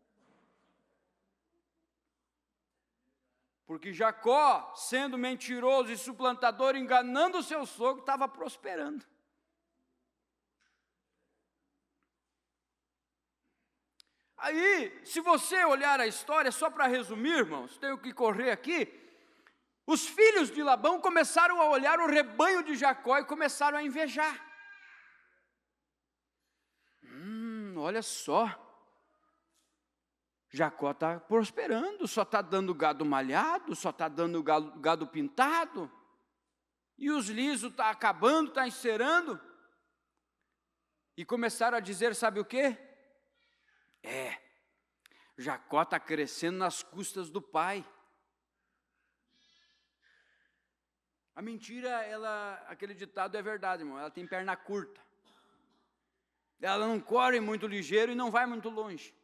Porque Jacó, sendo mentiroso e suplantador, enganando o seu sogro, estava prosperando. Aí, se você olhar a história, só para resumir, irmãos, tenho que correr aqui. Os filhos de Labão começaram a olhar o rebanho de Jacó e começaram a invejar. Olha só, Jacó está prosperando, só está dando gado malhado, só está dando gado pintado, e os lisos estão acabando, estão encerando. E começaram a dizer, sabe o quê? Jacó está crescendo nas custas do pai. A mentira, aquele ditado é verdade, irmão, ela tem perna curta. Ela não corre muito ligeiro e não vai muito longe.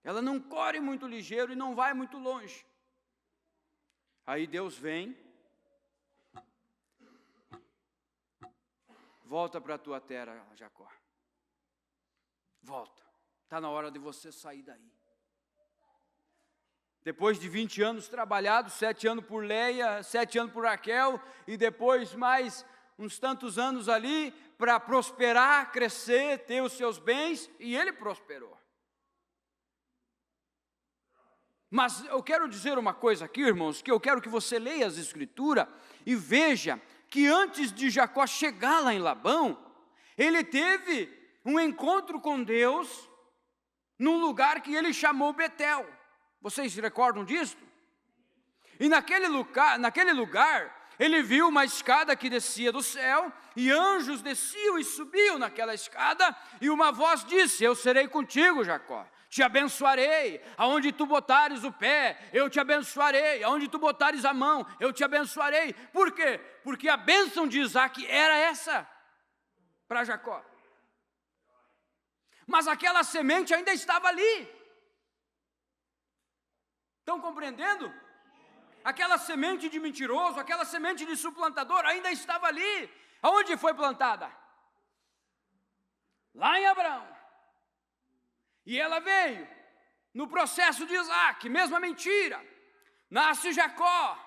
Ela não corre muito ligeiro e não vai muito longe. Aí Deus vem, volta para a tua terra, Jacó. Volta, está na hora de você sair daí. Depois de 20 anos trabalhados, 7 anos por Léia, 7 anos por Raquel, e depois mais uns tantos anos ali, para prosperar, crescer, ter os seus bens, e ele prosperou. Mas eu quero dizer uma coisa aqui, irmãos, que eu quero que você leia as Escrituras e veja que antes de Jacó chegar lá em Labão, ele teve um encontro com Deus num lugar que ele chamou Betel. Vocês se recordam disso? E naquele lugar, ele viu uma escada que descia do céu, e anjos desciam e subiam naquela escada, e uma voz disse: eu serei contigo, Jacó, te abençoarei, aonde tu botares o pé, eu te abençoarei, aonde tu botares a mão, eu te abençoarei. Por quê? Porque a bênção de Isaac era essa, para Jacó. Mas aquela semente ainda estava ali. Estão compreendendo? Aquela semente de mentiroso, aquela semente de suplantador ainda estava ali. Aonde foi plantada? Lá em Abraão. E ela veio no processo de Isaac, mesma mentira. Nasce Jacó,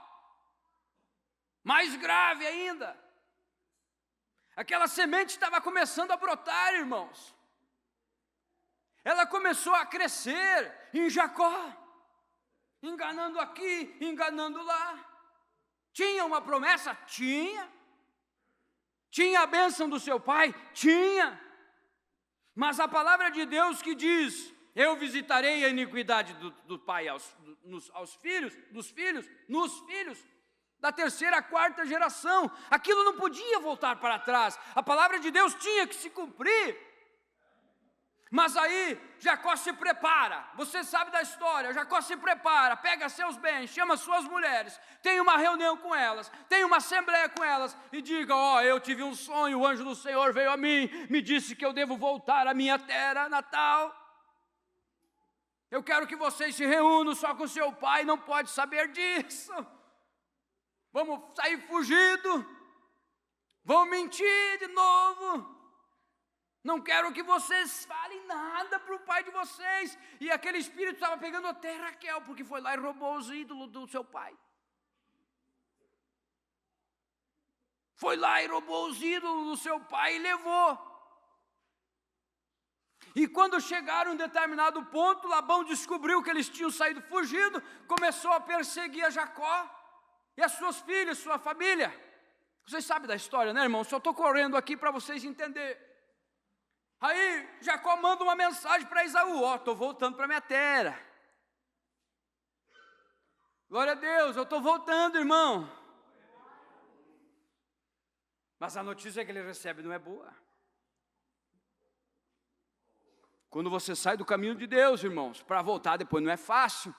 mais grave ainda. Aquela semente estava começando a brotar, irmãos. ela começou a crescer em Jacó, enganando aqui, enganando lá. Tinha uma promessa? Tinha. Tinha a bênção do seu pai? Tinha. Mas a palavra de Deus que diz: eu visitarei a iniquidade do pai aos filhos, nos filhos, da terceira, quarta geração. Aquilo não podia voltar para trás. A palavra de Deus tinha que se cumprir. Mas aí Jacó se prepara, você sabe da história. Jacó se prepara, pega seus bens, chama suas mulheres, tem uma reunião com elas, tem uma assembleia com elas, e diga: ó, eu tive um sonho, o anjo do Senhor veio a mim, me disse que eu devo voltar à minha terra natal. Eu quero que vocês se reúnam, só com seu pai não pode saber disso. Vamos sair fugido, vamos mentir de novo. Não quero que vocês falem nada para o pai de vocês. E aquele espírito estava pegando até Raquel, porque foi lá e roubou os ídolos do seu pai. Foi lá e roubou os ídolos do seu pai e levou. E quando chegaram em determinado ponto, Labão descobriu que eles tinham saído fugido, começou a perseguir a Jacó e as suas filhas, sua família. Vocês sabem da história, né, irmão? Só estou correndo aqui para vocês entenderem. Aí Jacó manda uma mensagem para Esaú: ó, estou voltando para minha terra. Glória a Deus, eu estou voltando, irmão. Mas a notícia que ele recebe não é boa. Quando você sai do caminho de Deus, irmãos, para voltar depois não é fácil.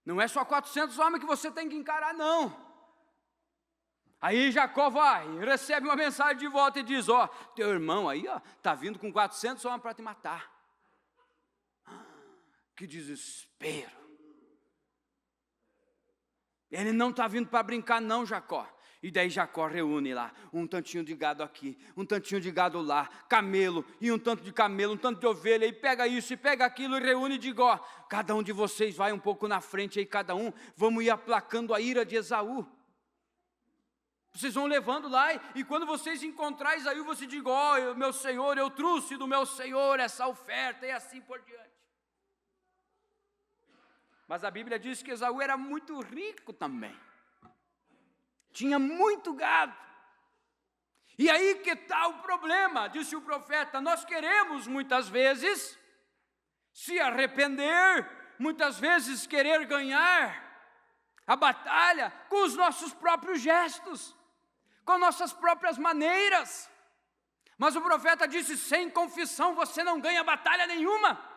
Não é só 400 homens que você tem que encarar, não. Aí Jacó vai, recebe uma mensagem de volta e diz: ó, teu irmão aí, ó, está vindo com 400 homens para te matar. Que desespero. Ele não está vindo para brincar não, Jacó. E daí Jacó reúne lá, um tantinho de gado aqui, um tantinho de gado lá, camelo, e um tanto de camelo, um tanto de ovelha, e pega isso, e pega aquilo, e reúne e diz: ó, cada um de vocês vai um pouco na frente aí, cada um, vamos ir aplacando a ira de Esaú. Vocês vão levando lá, e quando vocês encontrarem Esaú, você diga: ó, meu senhor, eu trouxe do meu senhor essa oferta, e assim por diante. Mas a Bíblia diz que Esaú era muito rico também. Tinha muito gado. E aí que está o problema, disse o profeta: nós queremos muitas vezes se arrepender, muitas vezes querer ganhar a batalha com os nossos próprios gestos, com nossas próprias maneiras. Mas o profeta disse: sem confissão você não ganha batalha nenhuma.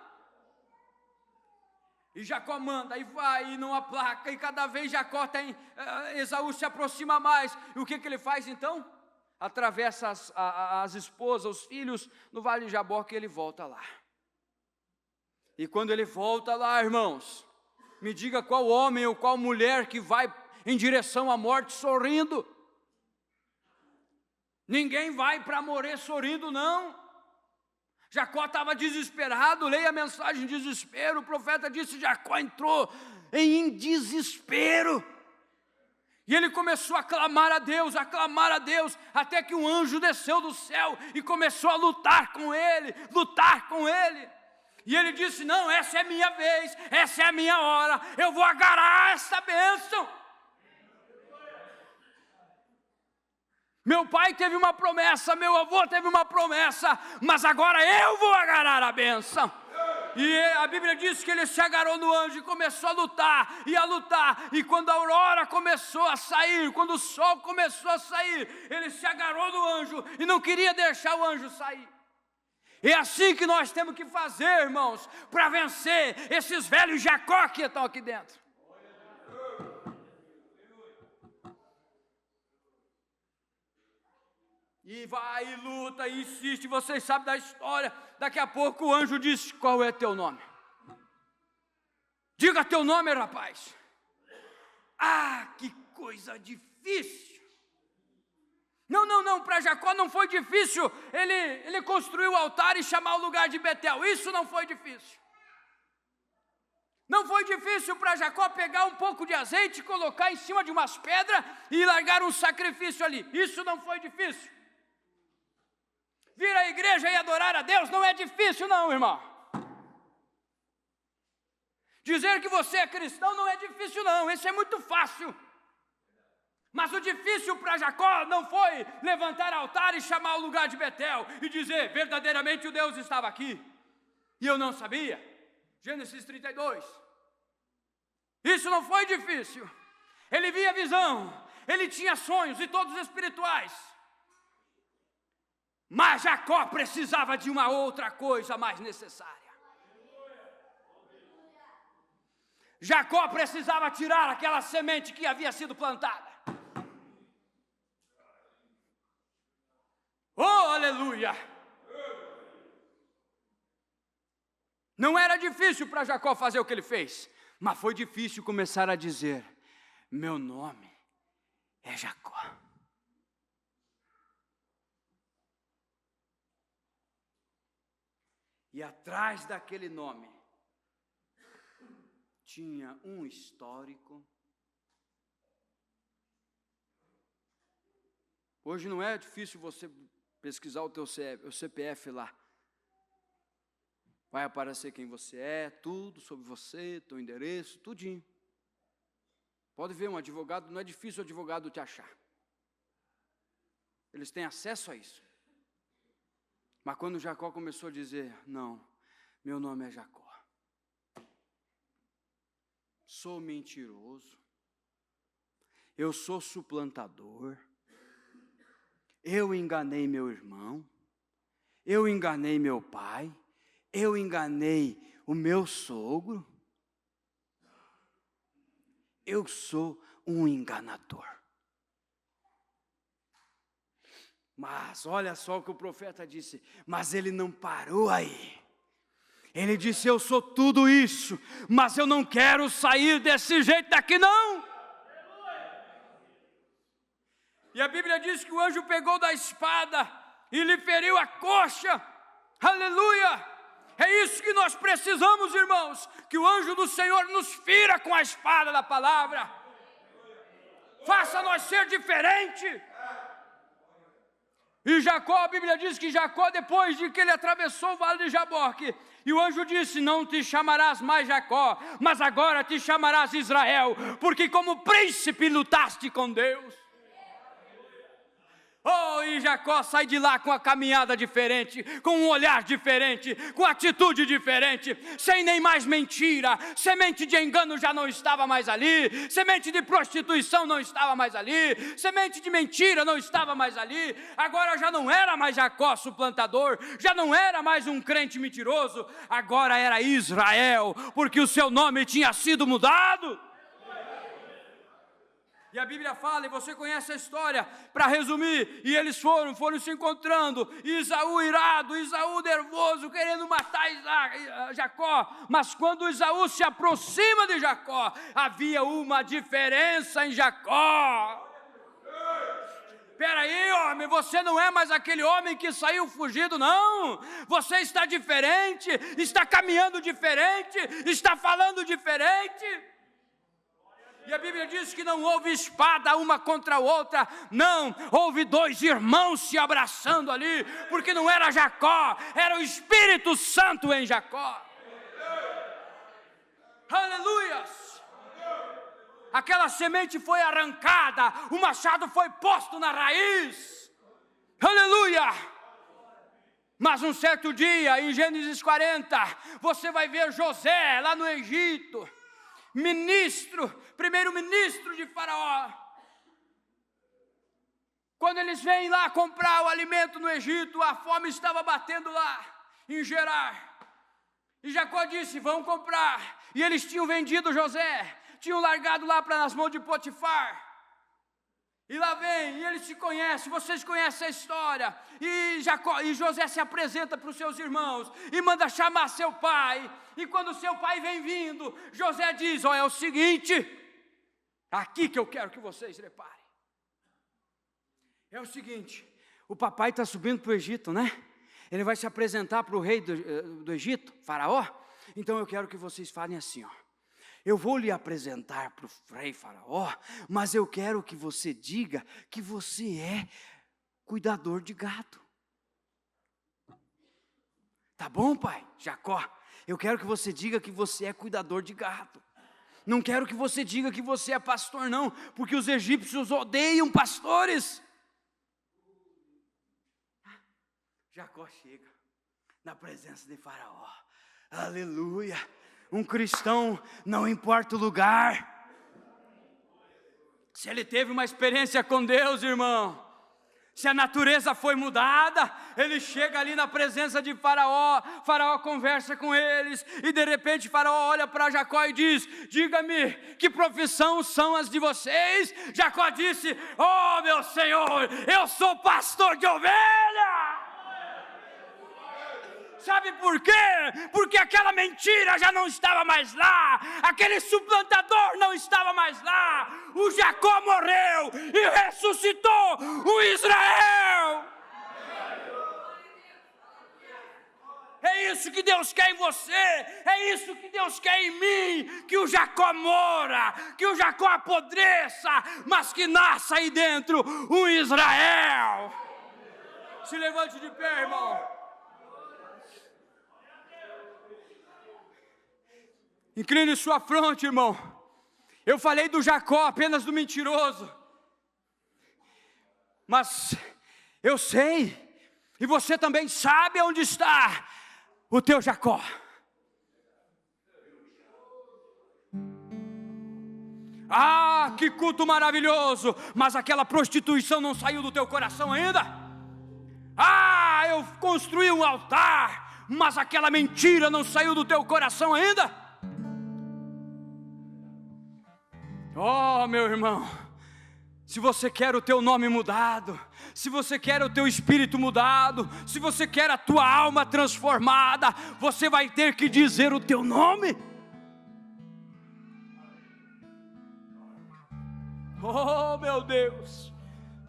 E Jacó manda, e vai, e não aplaca, e cada vez Esaú se aproxima mais. E o que ele faz então? Atravessa as esposas, os filhos, no vale de Jaboque, ele volta lá. E quando ele volta lá, irmãos, me diga qual homem ou qual mulher que vai em direção à morte sorrindo. Ninguém vai para morrer sorrindo, não. Jacó estava desesperado, leia a mensagem de desespero. O profeta disse: Jacó entrou em desespero. E ele começou a clamar a Deus, até que um anjo desceu do céu e começou a lutar com ele. E ele disse: não, essa é minha vez, essa é a minha hora, eu vou agarrar essa bênção. Meu pai teve uma promessa, meu avô teve uma promessa, mas agora eu vou agarrar a bênção. E a Bíblia diz que ele se agarrou no anjo e começou a lutar, e quando a aurora começou a sair, quando o sol começou a sair, ele se agarrou no anjo e não queria deixar o anjo sair. É assim que nós temos que fazer, irmãos, para vencer esses velhos Jacó que estão aqui dentro. E vai, e luta, e insiste, vocês sabem da história. Daqui a pouco o anjo diz: qual é teu nome? Diga teu nome, rapaz. Ah, que coisa difícil. Não, para Jacó não foi difícil ele construir o altar e chamar o lugar de Betel. Isso não foi difícil. Não foi difícil para Jacó pegar um pouco de azeite, colocar em cima de umas pedras e largar um sacrifício ali. Isso não foi difícil. vir à igreja e adorar a Deus não é difícil não, irmão. Dizer que você é cristão não é difícil não, isso é muito fácil. Mas o difícil para Jacó não foi levantar altar e chamar o lugar de Betel e dizer, verdadeiramente o Deus estava aqui, e eu não sabia. Gênesis 32. Isso não foi difícil. Ele via visão, ele tinha sonhos, e todos espirituais. Mas Jacó precisava de uma outra coisa mais necessária. Jacó precisava tirar aquela semente que havia sido plantada. Oh, aleluia! Não era difícil para Jacó fazer o que ele fez, mas foi difícil começar a dizer, meu nome é Jacó. E atrás daquele nome, tinha um histórico. Hoje não é difícil você pesquisar o teu CPF lá. Vai aparecer quem você é, tudo sobre você, teu endereço, tudinho. Pode ver, um advogado, não é difícil o advogado te achar. Eles têm acesso a isso. Mas quando Jacó começou a dizer, não, meu nome é Jacó. Sou mentiroso. Eu sou suplantador. Eu enganei meu irmão. Eu enganei meu pai. Eu enganei o meu sogro. Eu sou um enganador. Mas olha só o que o profeta disse, mas ele não parou aí. Ele disse, eu sou tudo isso, mas eu não quero sair desse jeito daqui não. E a Bíblia diz que o anjo pegou da espada e lhe feriu a coxa. Aleluia! É isso que nós precisamos, irmãos, que o anjo do Senhor nos fira com a espada da palavra. Faça nós ser diferente. E Jacó, a Bíblia diz que Jacó, depois de que ele atravessou o vale de Jaboque, e o anjo disse, não te chamarás mais Jacó, mas agora te chamarás Israel, porque como príncipe lutaste com Deus. Oh, e Jacó sai de lá com a caminhada diferente, com um olhar diferente, com atitude diferente, sem nem mais mentira, semente de engano já não estava mais ali, semente de prostituição não estava mais ali, semente de mentira não estava mais ali, agora já não era mais Jacó suplantador, já não era mais um crente mentiroso, agora era Israel, porque o seu nome tinha sido mudado. E a Bíblia fala, e você conhece a história, para resumir, e eles foram se encontrando, Esaú irado, Esaú nervoso, querendo matar Jacó, mas quando Esaú se aproxima de Jacó, havia uma diferença em Jacó. Espera aí, homem, você não é mais aquele homem que saiu fugido, não, você está diferente, está caminhando diferente, está falando diferente. E a Bíblia diz que não houve espada uma contra a outra, não, houve dois irmãos se abraçando ali, porque não era Jacó, era o Espírito Santo em Jacó. Aleluias! Aquela semente foi arrancada, o machado foi posto na raiz. Aleluia! Mas um certo dia, em Gênesis 40, você vai ver José lá no Egito, primeiro-ministro de Faraó. Quando eles vêm lá comprar o alimento no Egito, a fome estava batendo lá, em Gerar. E Jacó disse, vão comprar. E eles tinham vendido José, tinham largado lá nas mãos de Potifar. E lá vem, e eles se conhecem, vocês conhecem a história. E José se apresenta para os seus irmãos e manda chamar seu pai. E quando seu pai vem vindo, José diz, é o seguinte, aqui que eu quero que vocês reparem. É o seguinte, o papai está subindo para o Egito, né? Ele vai se apresentar para o rei do Egito, Faraó. Então eu quero que vocês falem assim, eu vou lhe apresentar para o rei Faraó, mas eu quero que você diga que você é cuidador de gado. Tá bom, pai? Jacó, eu quero que você diga que você é cuidador de gado. Não quero que você diga que você é pastor, não, porque os egípcios odeiam pastores. Jacó chega na presença de Faraó. Aleluia. Um cristão, não importa o lugar. Se ele teve uma experiência com Deus, irmão, se a natureza foi mudada, ele chega ali na presença de Faraó, Faraó conversa com eles, e de repente Faraó olha para Jacó e diz: diga-me, que profissão são as de vocês? Jacó disse: oh meu senhor, eu sou pastor de ovelha. Sabe por quê? Porque aquela mentira já não estava mais lá, aquele suplantador não estava mais lá. O Jacó morreu e ressuscitou o Israel. É isso que Deus quer em você, é isso que Deus quer em mim, que o Jacó mora, que o Jacó apodreça, mas que nasça aí dentro um Israel. Se levante de pé, irmão. Incline sua fronte, irmão. Eu falei do Jacó, apenas do mentiroso. Mas eu sei, e você também sabe onde está o teu Jacó. Ah, que culto maravilhoso! Mas aquela prostituição não saiu do teu coração ainda? Ah, eu construí um altar, mas aquela mentira não saiu do teu coração ainda? Oh, meu irmão, se você quer o teu nome mudado, se você quer o teu espírito mudado, se você quer a tua alma transformada, você vai ter que dizer o teu nome. Oh, meu Deus,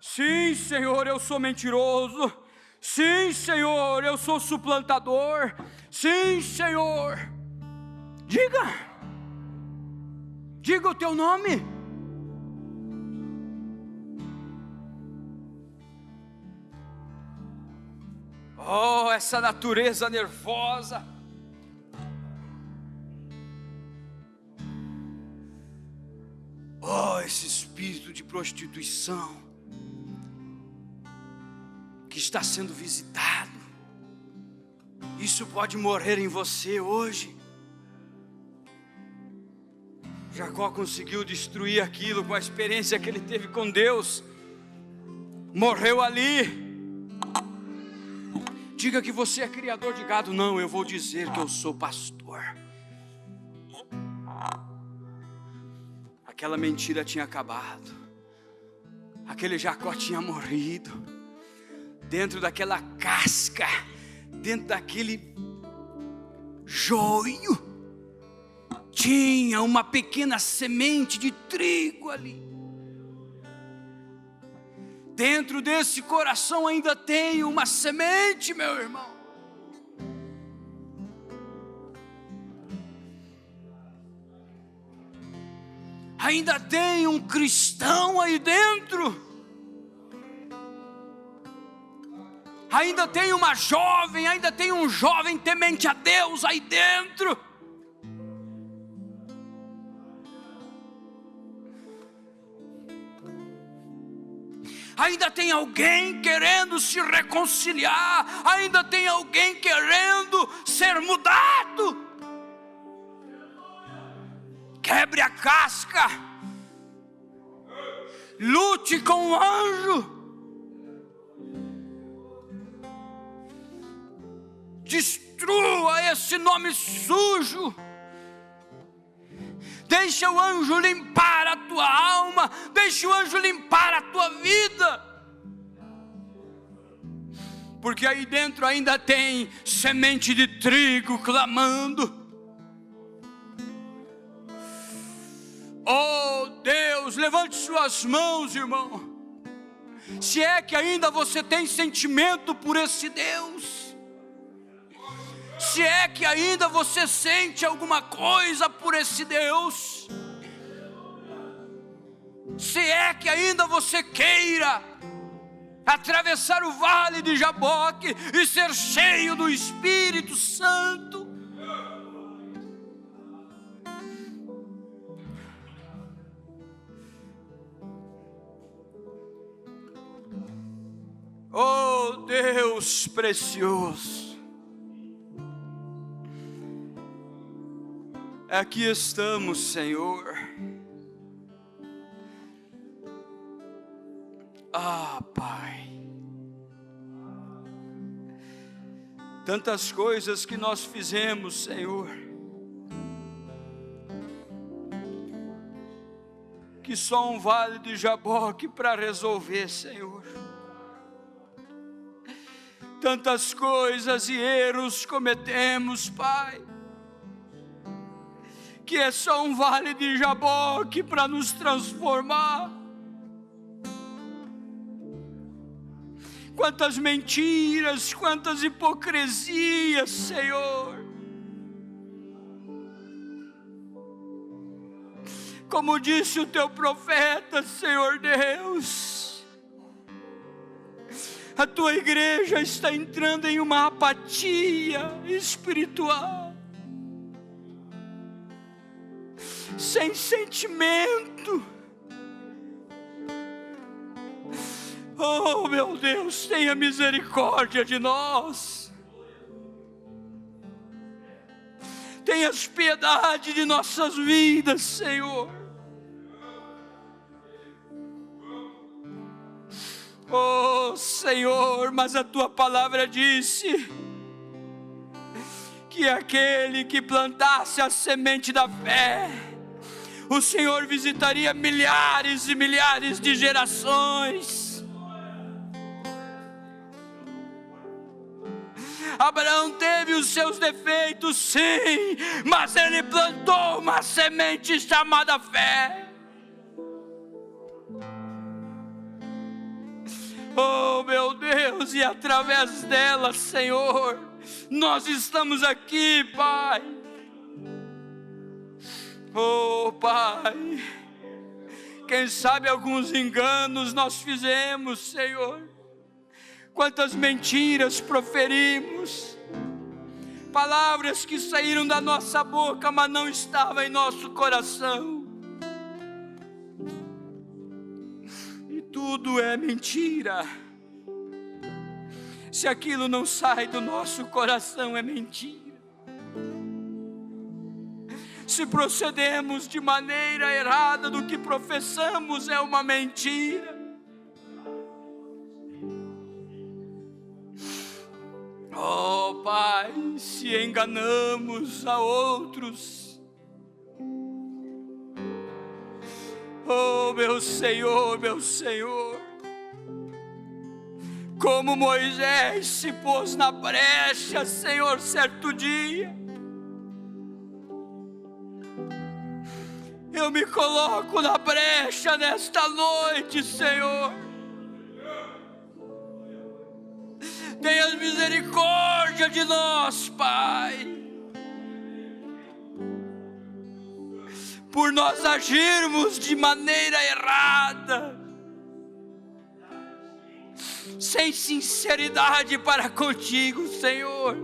sim, Senhor, eu sou mentiroso, sim, Senhor, eu sou suplantador, sim, Senhor. Diga o teu nome. Oh, essa natureza nervosa. Oh, esse espírito de prostituição que está sendo visitado. Isso pode morrer em você hoje. Jacó conseguiu destruir aquilo com a experiência que ele teve com Deus. Morreu ali. Diga que você é criador de gado. Não, eu vou dizer que eu sou pastor. Aquela mentira tinha acabado. Aquele Jacó tinha morrido. Dentro daquela casca, dentro daquele joio, tinha uma pequena semente de trigo ali. Dentro desse coração ainda tem uma semente, meu irmão. Ainda tem um cristão aí dentro. Ainda tem uma jovem, ainda tem um jovem temente a Deus aí dentro. Ainda tem alguém querendo se reconciliar, ainda tem alguém querendo ser mudado. Quebre a casca, lute com o anjo, destrua esse nome sujo. Deixa o anjo limpar a tua alma, deixa o anjo limpar a tua vida, porque aí dentro ainda tem semente de trigo clamando. Oh Deus, levante suas mãos, irmão, se é que ainda você tem sentimento por esse Deus, se é que ainda você sente alguma coisa por esse Deus, se é que ainda você queira atravessar o vale de Jaboque e ser cheio do Espírito Santo. Oh Deus precioso, aqui estamos, Senhor. Ah, Pai, tantas coisas que nós fizemos, Senhor, que só um vale de Jaboque para resolver, Senhor. Tantas coisas e erros cometemos, Pai, que é só um vale de Jaboque para nos transformar. Quantas mentiras, quantas hipocrisias, Senhor. Como disse o teu profeta, Senhor Deus, a tua igreja está entrando em uma apatia espiritual, sem sentimento. Oh meu Deus, tenha misericórdia de nós. Tenhas piedade de nossas vidas, Senhor. Oh Senhor, mas a tua palavra disse que aquele que plantasse a semente da fé, o Senhor visitaria milhares e milhares de gerações. Abraão teve os seus defeitos, sim, mas ele plantou uma semente chamada fé. Oh meu Deus, e através dela, Senhor, nós estamos aqui, Pai. Oh Pai, quem sabe alguns enganos nós fizemos, Senhor. Quantas mentiras proferimos, palavras que saíram da nossa boca, mas não estavam em nosso coração. E tudo é mentira. Se aquilo não sai do nosso coração, é mentira. Se procedemos de maneira errada do que professamos, é uma mentira. Oh Pai, se enganamos a outros, oh meu Senhor, como Moisés se pôs na brecha, Senhor, certo dia, eu me coloco na brecha nesta noite, Senhor. Tenha misericórdia de nós, Pai, por nós agirmos de maneira errada, sem sinceridade para contigo, Senhor,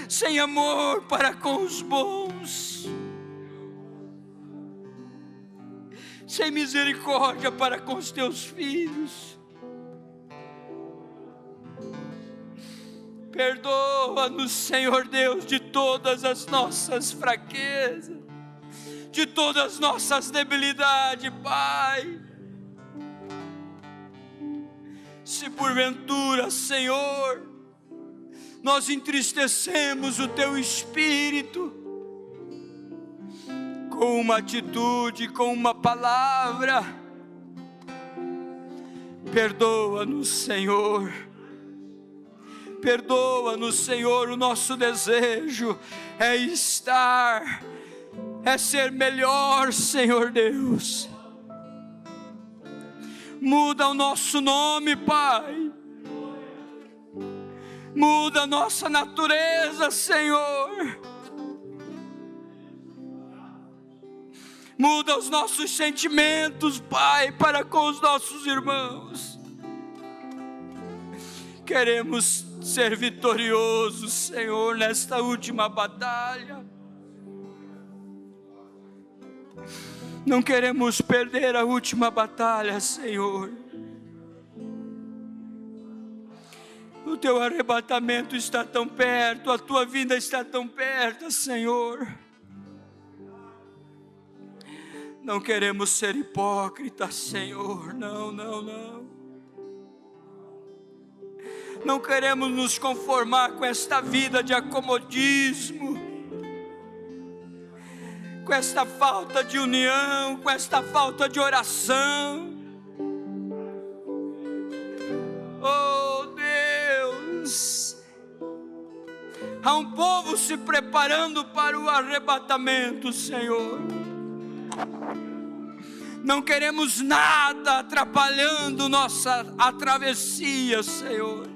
sem amor para com os bons, sem misericórdia para com os teus filhos. Perdoa-nos, Senhor Deus, de todas as nossas fraquezas, de todas as nossas debilidades, Pai. Se porventura, Senhor, nós entristecemos o teu Espírito, com uma atitude, com uma palavra, perdoa-nos, Senhor. Perdoa-nos, Senhor. O nosso desejo é estar, é ser melhor, Senhor Deus. Muda o nosso nome, Pai. Muda a nossa natureza, Senhor. Muda os nossos sentimentos, Pai, para com os nossos irmãos. Queremos ser vitoriosos, Senhor, nesta última batalha. Não queremos perder a última batalha, Senhor. O teu arrebatamento está tão perto, a tua vinda está tão perto, Senhor. Não queremos ser hipócritas, Senhor, não. Não queremos nos conformar com esta vida de acomodismo, com esta falta de união, com esta falta de oração. Oh Deus, há um povo se preparando para o arrebatamento, Senhor. Não queremos nada atrapalhando nossa travessia, Senhor.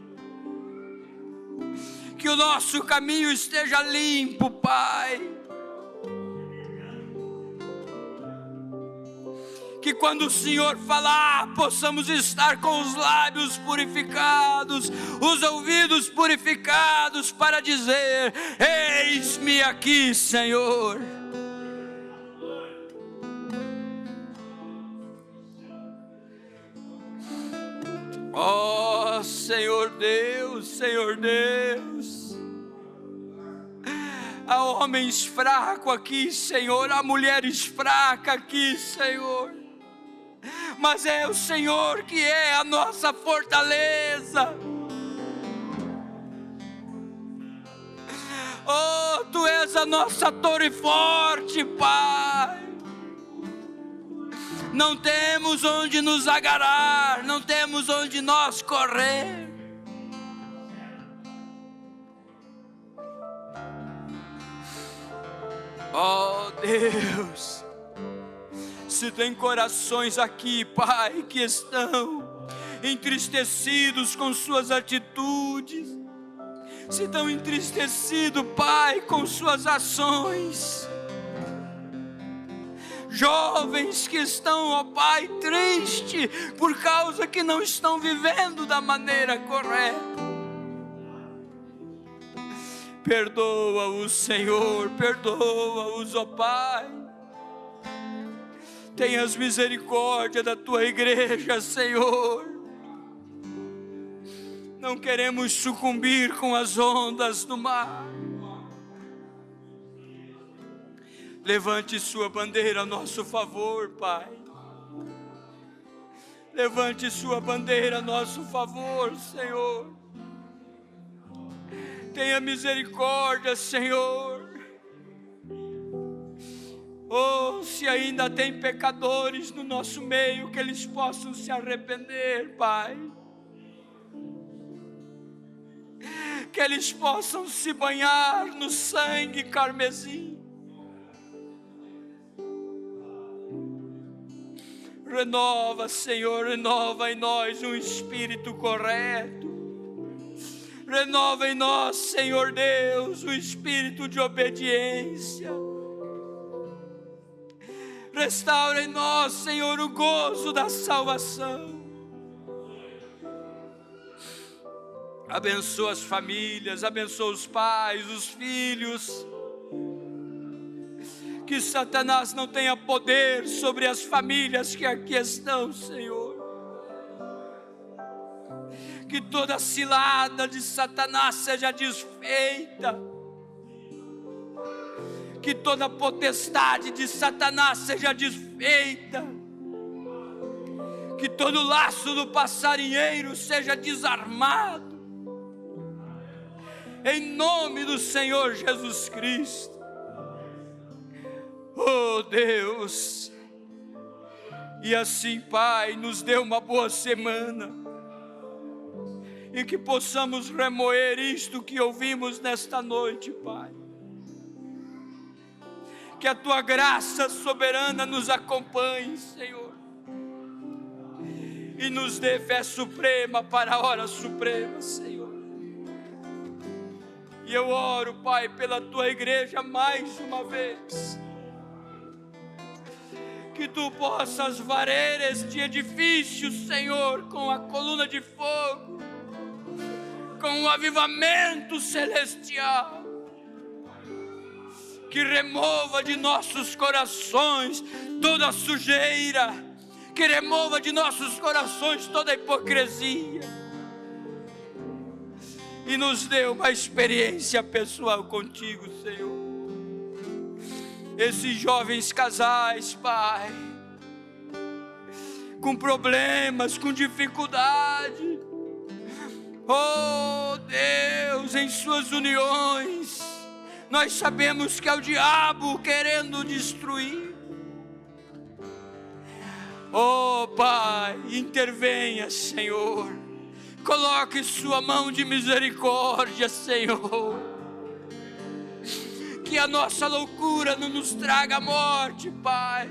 Que o nosso caminho esteja limpo, Pai. Que quando o Senhor falar, possamos estar com os lábios purificados, os ouvidos purificados, para dizer: eis-me aqui, Senhor. Oh, Senhor Deus, há homens fracos aqui, Senhor, há mulheres fracas aqui, Senhor, mas é o Senhor que é a nossa fortaleza. Oh, Tu és a nossa torre forte, Pai. Não temos onde nos agarrar, não temos onde nós correr. Oh Deus, se tem corações aqui, Pai, que estão entristecidos com suas atitudes, se estão entristecidos, Pai, com suas ações, jovens que estão, ó Pai, tristes por causa que não estão vivendo da maneira correta. Perdoa-os, Senhor, perdoa-os, ó Pai. Tenhas misericórdia da Tua igreja, Senhor. Não queremos sucumbir com as ondas do mar. Levante sua bandeira a nosso favor, Pai. Levante sua bandeira a nosso favor, Senhor. Tenha misericórdia, Senhor. Oh, se ainda tem pecadores no nosso meio, que eles possam se arrepender, Pai. Que eles possam se banhar no sangue carmesim. Renova, Senhor, renova em nós um espírito correto. Renova em nós, Senhor Deus, o espírito de obediência. Restaura em nós, Senhor, o gozo da salvação. Abençoa as famílias, abençoa os pais, os filhos. Que Satanás não tenha poder sobre as famílias que aqui estão, Senhor. Que toda cilada de Satanás seja desfeita. Que toda potestade de Satanás seja desfeita. Que todo laço do passarinheiro seja desarmado. Em nome do Senhor Jesus Cristo. Oh Deus, e assim, Pai, nos dê uma boa semana, e que possamos remoer isto que ouvimos nesta noite, Pai. Que a Tua graça soberana nos acompanhe, Senhor, e nos dê fé suprema para a hora suprema, Senhor. E eu oro, Pai, pela Tua igreja mais uma vez. que tu possas varer este edifício, Senhor, com a coluna de fogo, com o avivamento celestial, que remova de nossos corações toda a sujeira, que remova de nossos corações toda a hipocrisia, e nos dê uma experiência pessoal contigo, Senhor. Esses jovens casais, Pai, com problemas, com dificuldade, oh Deus, em suas uniões, nós sabemos que é o diabo querendo destruir. Oh Pai, intervenha, Senhor, coloque sua mão de misericórdia, Senhor. Que a nossa loucura não nos traga morte, Pai.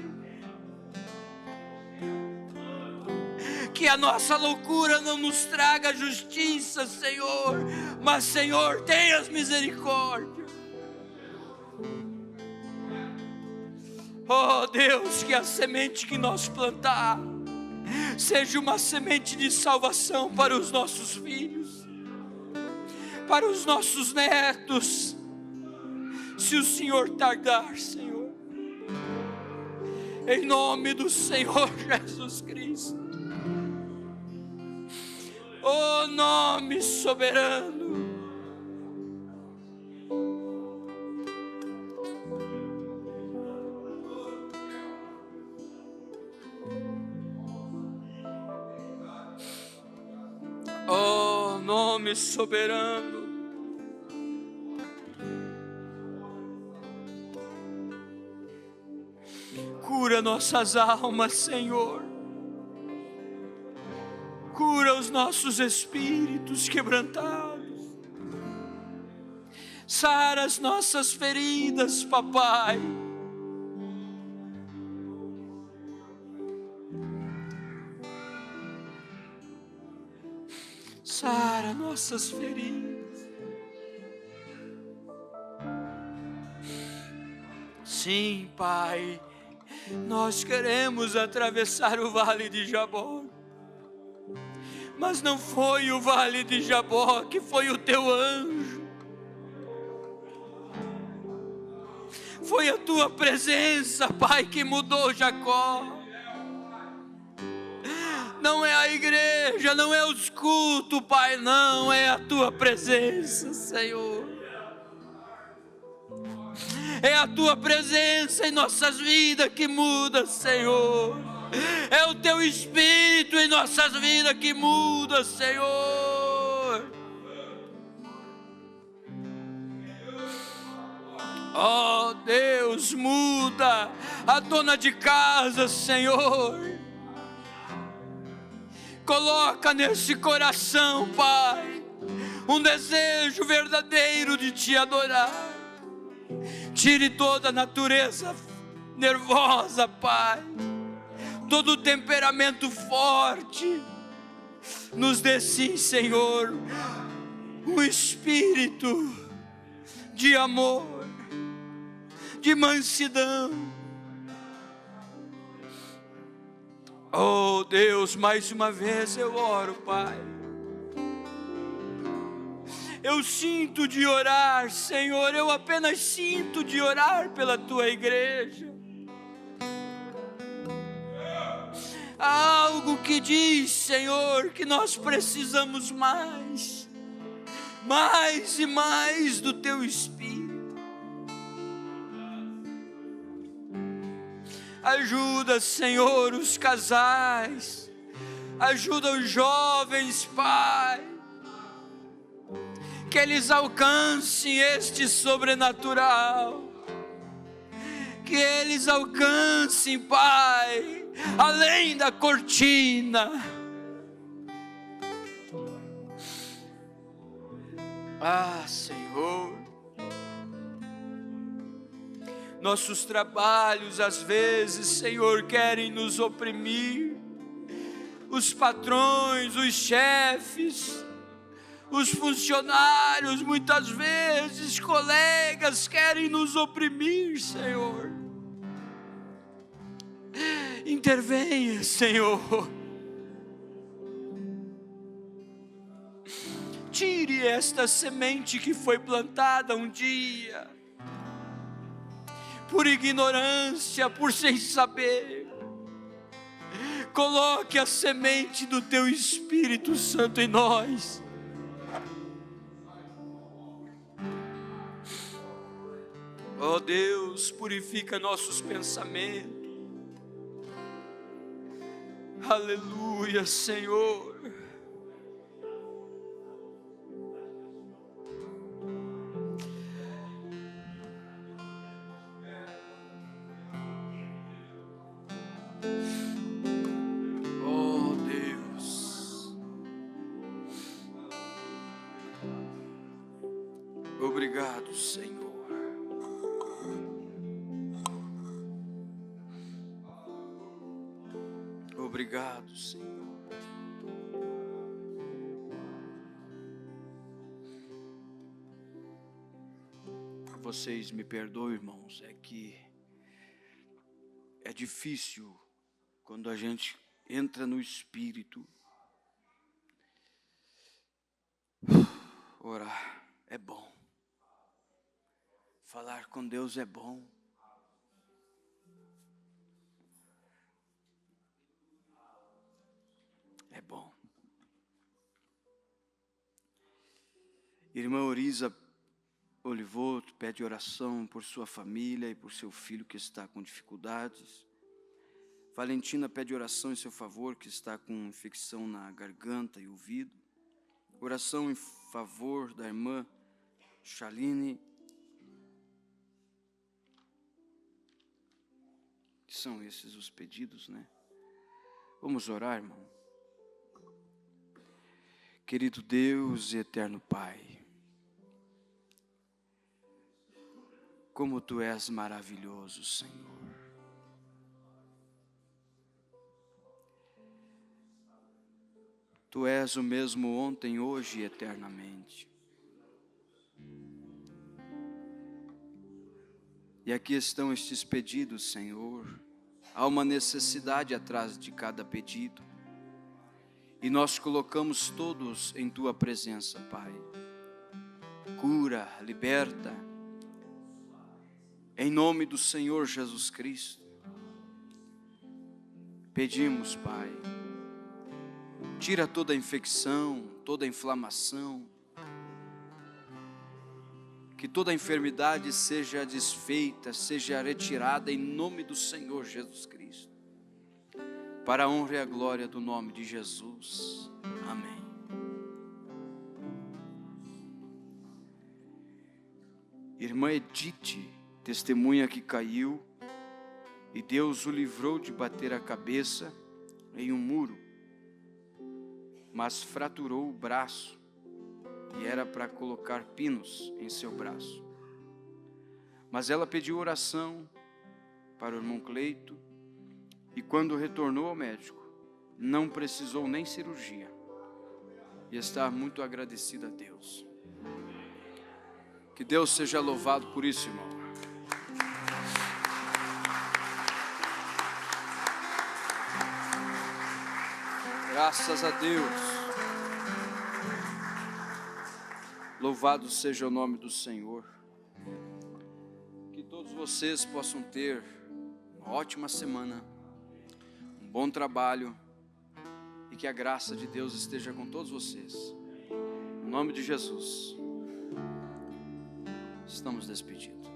Que a nossa loucura não nos traga justiça, Senhor. Mas, Senhor, tenhas misericórdia. Oh Deus, que a semente que nós plantar seja uma semente de salvação para os nossos filhos, para os nossos netos. Se o Senhor tardar, Senhor, em nome do Senhor Jesus Cristo, o nome soberano, o nome soberano. Cura nossas almas, Senhor. Cura os nossos espíritos quebrantados. Sara as nossas feridas, Papai. Sara nossas feridas. Sim, Pai. Nós queremos atravessar o vale de Jabó, mas não foi o vale de Jabó que foi o teu anjo, foi a tua presença, Pai, que mudou Jacó. Não é a igreja, não é os cultos, Pai, não, é a tua presença, Senhor. É a tua presença em nossas vidas que muda, Senhor. É o teu Espírito em nossas vidas que muda, Senhor. Oh Deus, muda a dona de casa, Senhor. Coloca nesse coração, Pai, um desejo verdadeiro de te adorar. Tire toda a natureza nervosa, Pai, todo o temperamento forte. Nos dê sim, Senhor, um espírito de amor, de mansidão. Oh Deus, mais uma vez eu oro, Pai. Eu sinto de orar, Senhor, eu apenas sinto de orar pela tua igreja. Há algo que diz, Senhor, que nós precisamos mais e mais do teu Espírito. Ajuda, Senhor, os casais, ajuda os jovens, Pai, que eles alcancem este sobrenatural, que eles alcancem, Pai, além da cortina. Ah, Senhor, nossos trabalhos às vezes, Senhor, querem nos oprimir, os patrões, os chefes, os funcionários, muitas vezes, colegas, querem nos oprimir, Senhor. Intervenha, Senhor. Tire esta semente que foi plantada um dia, por ignorância, por sem saber. Coloque a semente do Teu Espírito Santo em nós. Ó Deus, purifica nossos pensamentos. Aleluia, Senhor. Oh Deus, obrigado, Senhor. Obrigado, Senhor. Vocês me perdoem, irmãos, é que é difícil quando a gente entra no Espírito. Orar é bom. Falar com Deus é bom. É bom. Irmã Orisa Olivoto pede oração por sua família e por seu filho que está com dificuldades. Valentina pede oração em seu favor, que está com infecção na garganta e ouvido. Oração em favor da irmã Chaline. São esses os pedidos, né? Vamos orar, irmão. Querido Deus e eterno Pai, como Tu és maravilhoso, Senhor. Tu és o mesmo ontem, hoje e eternamente. E aqui estão estes pedidos, Senhor. Há uma necessidade atrás de cada pedido. E nós colocamos todos em Tua presença, Pai. Cura, liberta. Em nome do Senhor Jesus Cristo. Pedimos, Pai. Tira toda a infecção, toda a inflamação. Que toda a enfermidade seja desfeita, seja retirada em nome do Senhor Jesus Cristo. Para a honra e a glória do nome de Jesus. Amém. Irmã Edith, testemunha que caiu e Deus o livrou de bater a cabeça em um muro, mas fraturou o braço e era para colocar pinos em seu braço. Mas ela pediu oração para o irmão Cleito e quando retornou ao médico, não precisou nem cirurgia e está muito agradecida a Deus. Que Deus seja louvado por isso, irmão. Graças a Deus. Louvado seja o nome do Senhor. Que todos vocês possam ter uma ótima semana, um bom trabalho e que a graça de Deus esteja com todos vocês. Em nome de Jesus, estamos despedidos.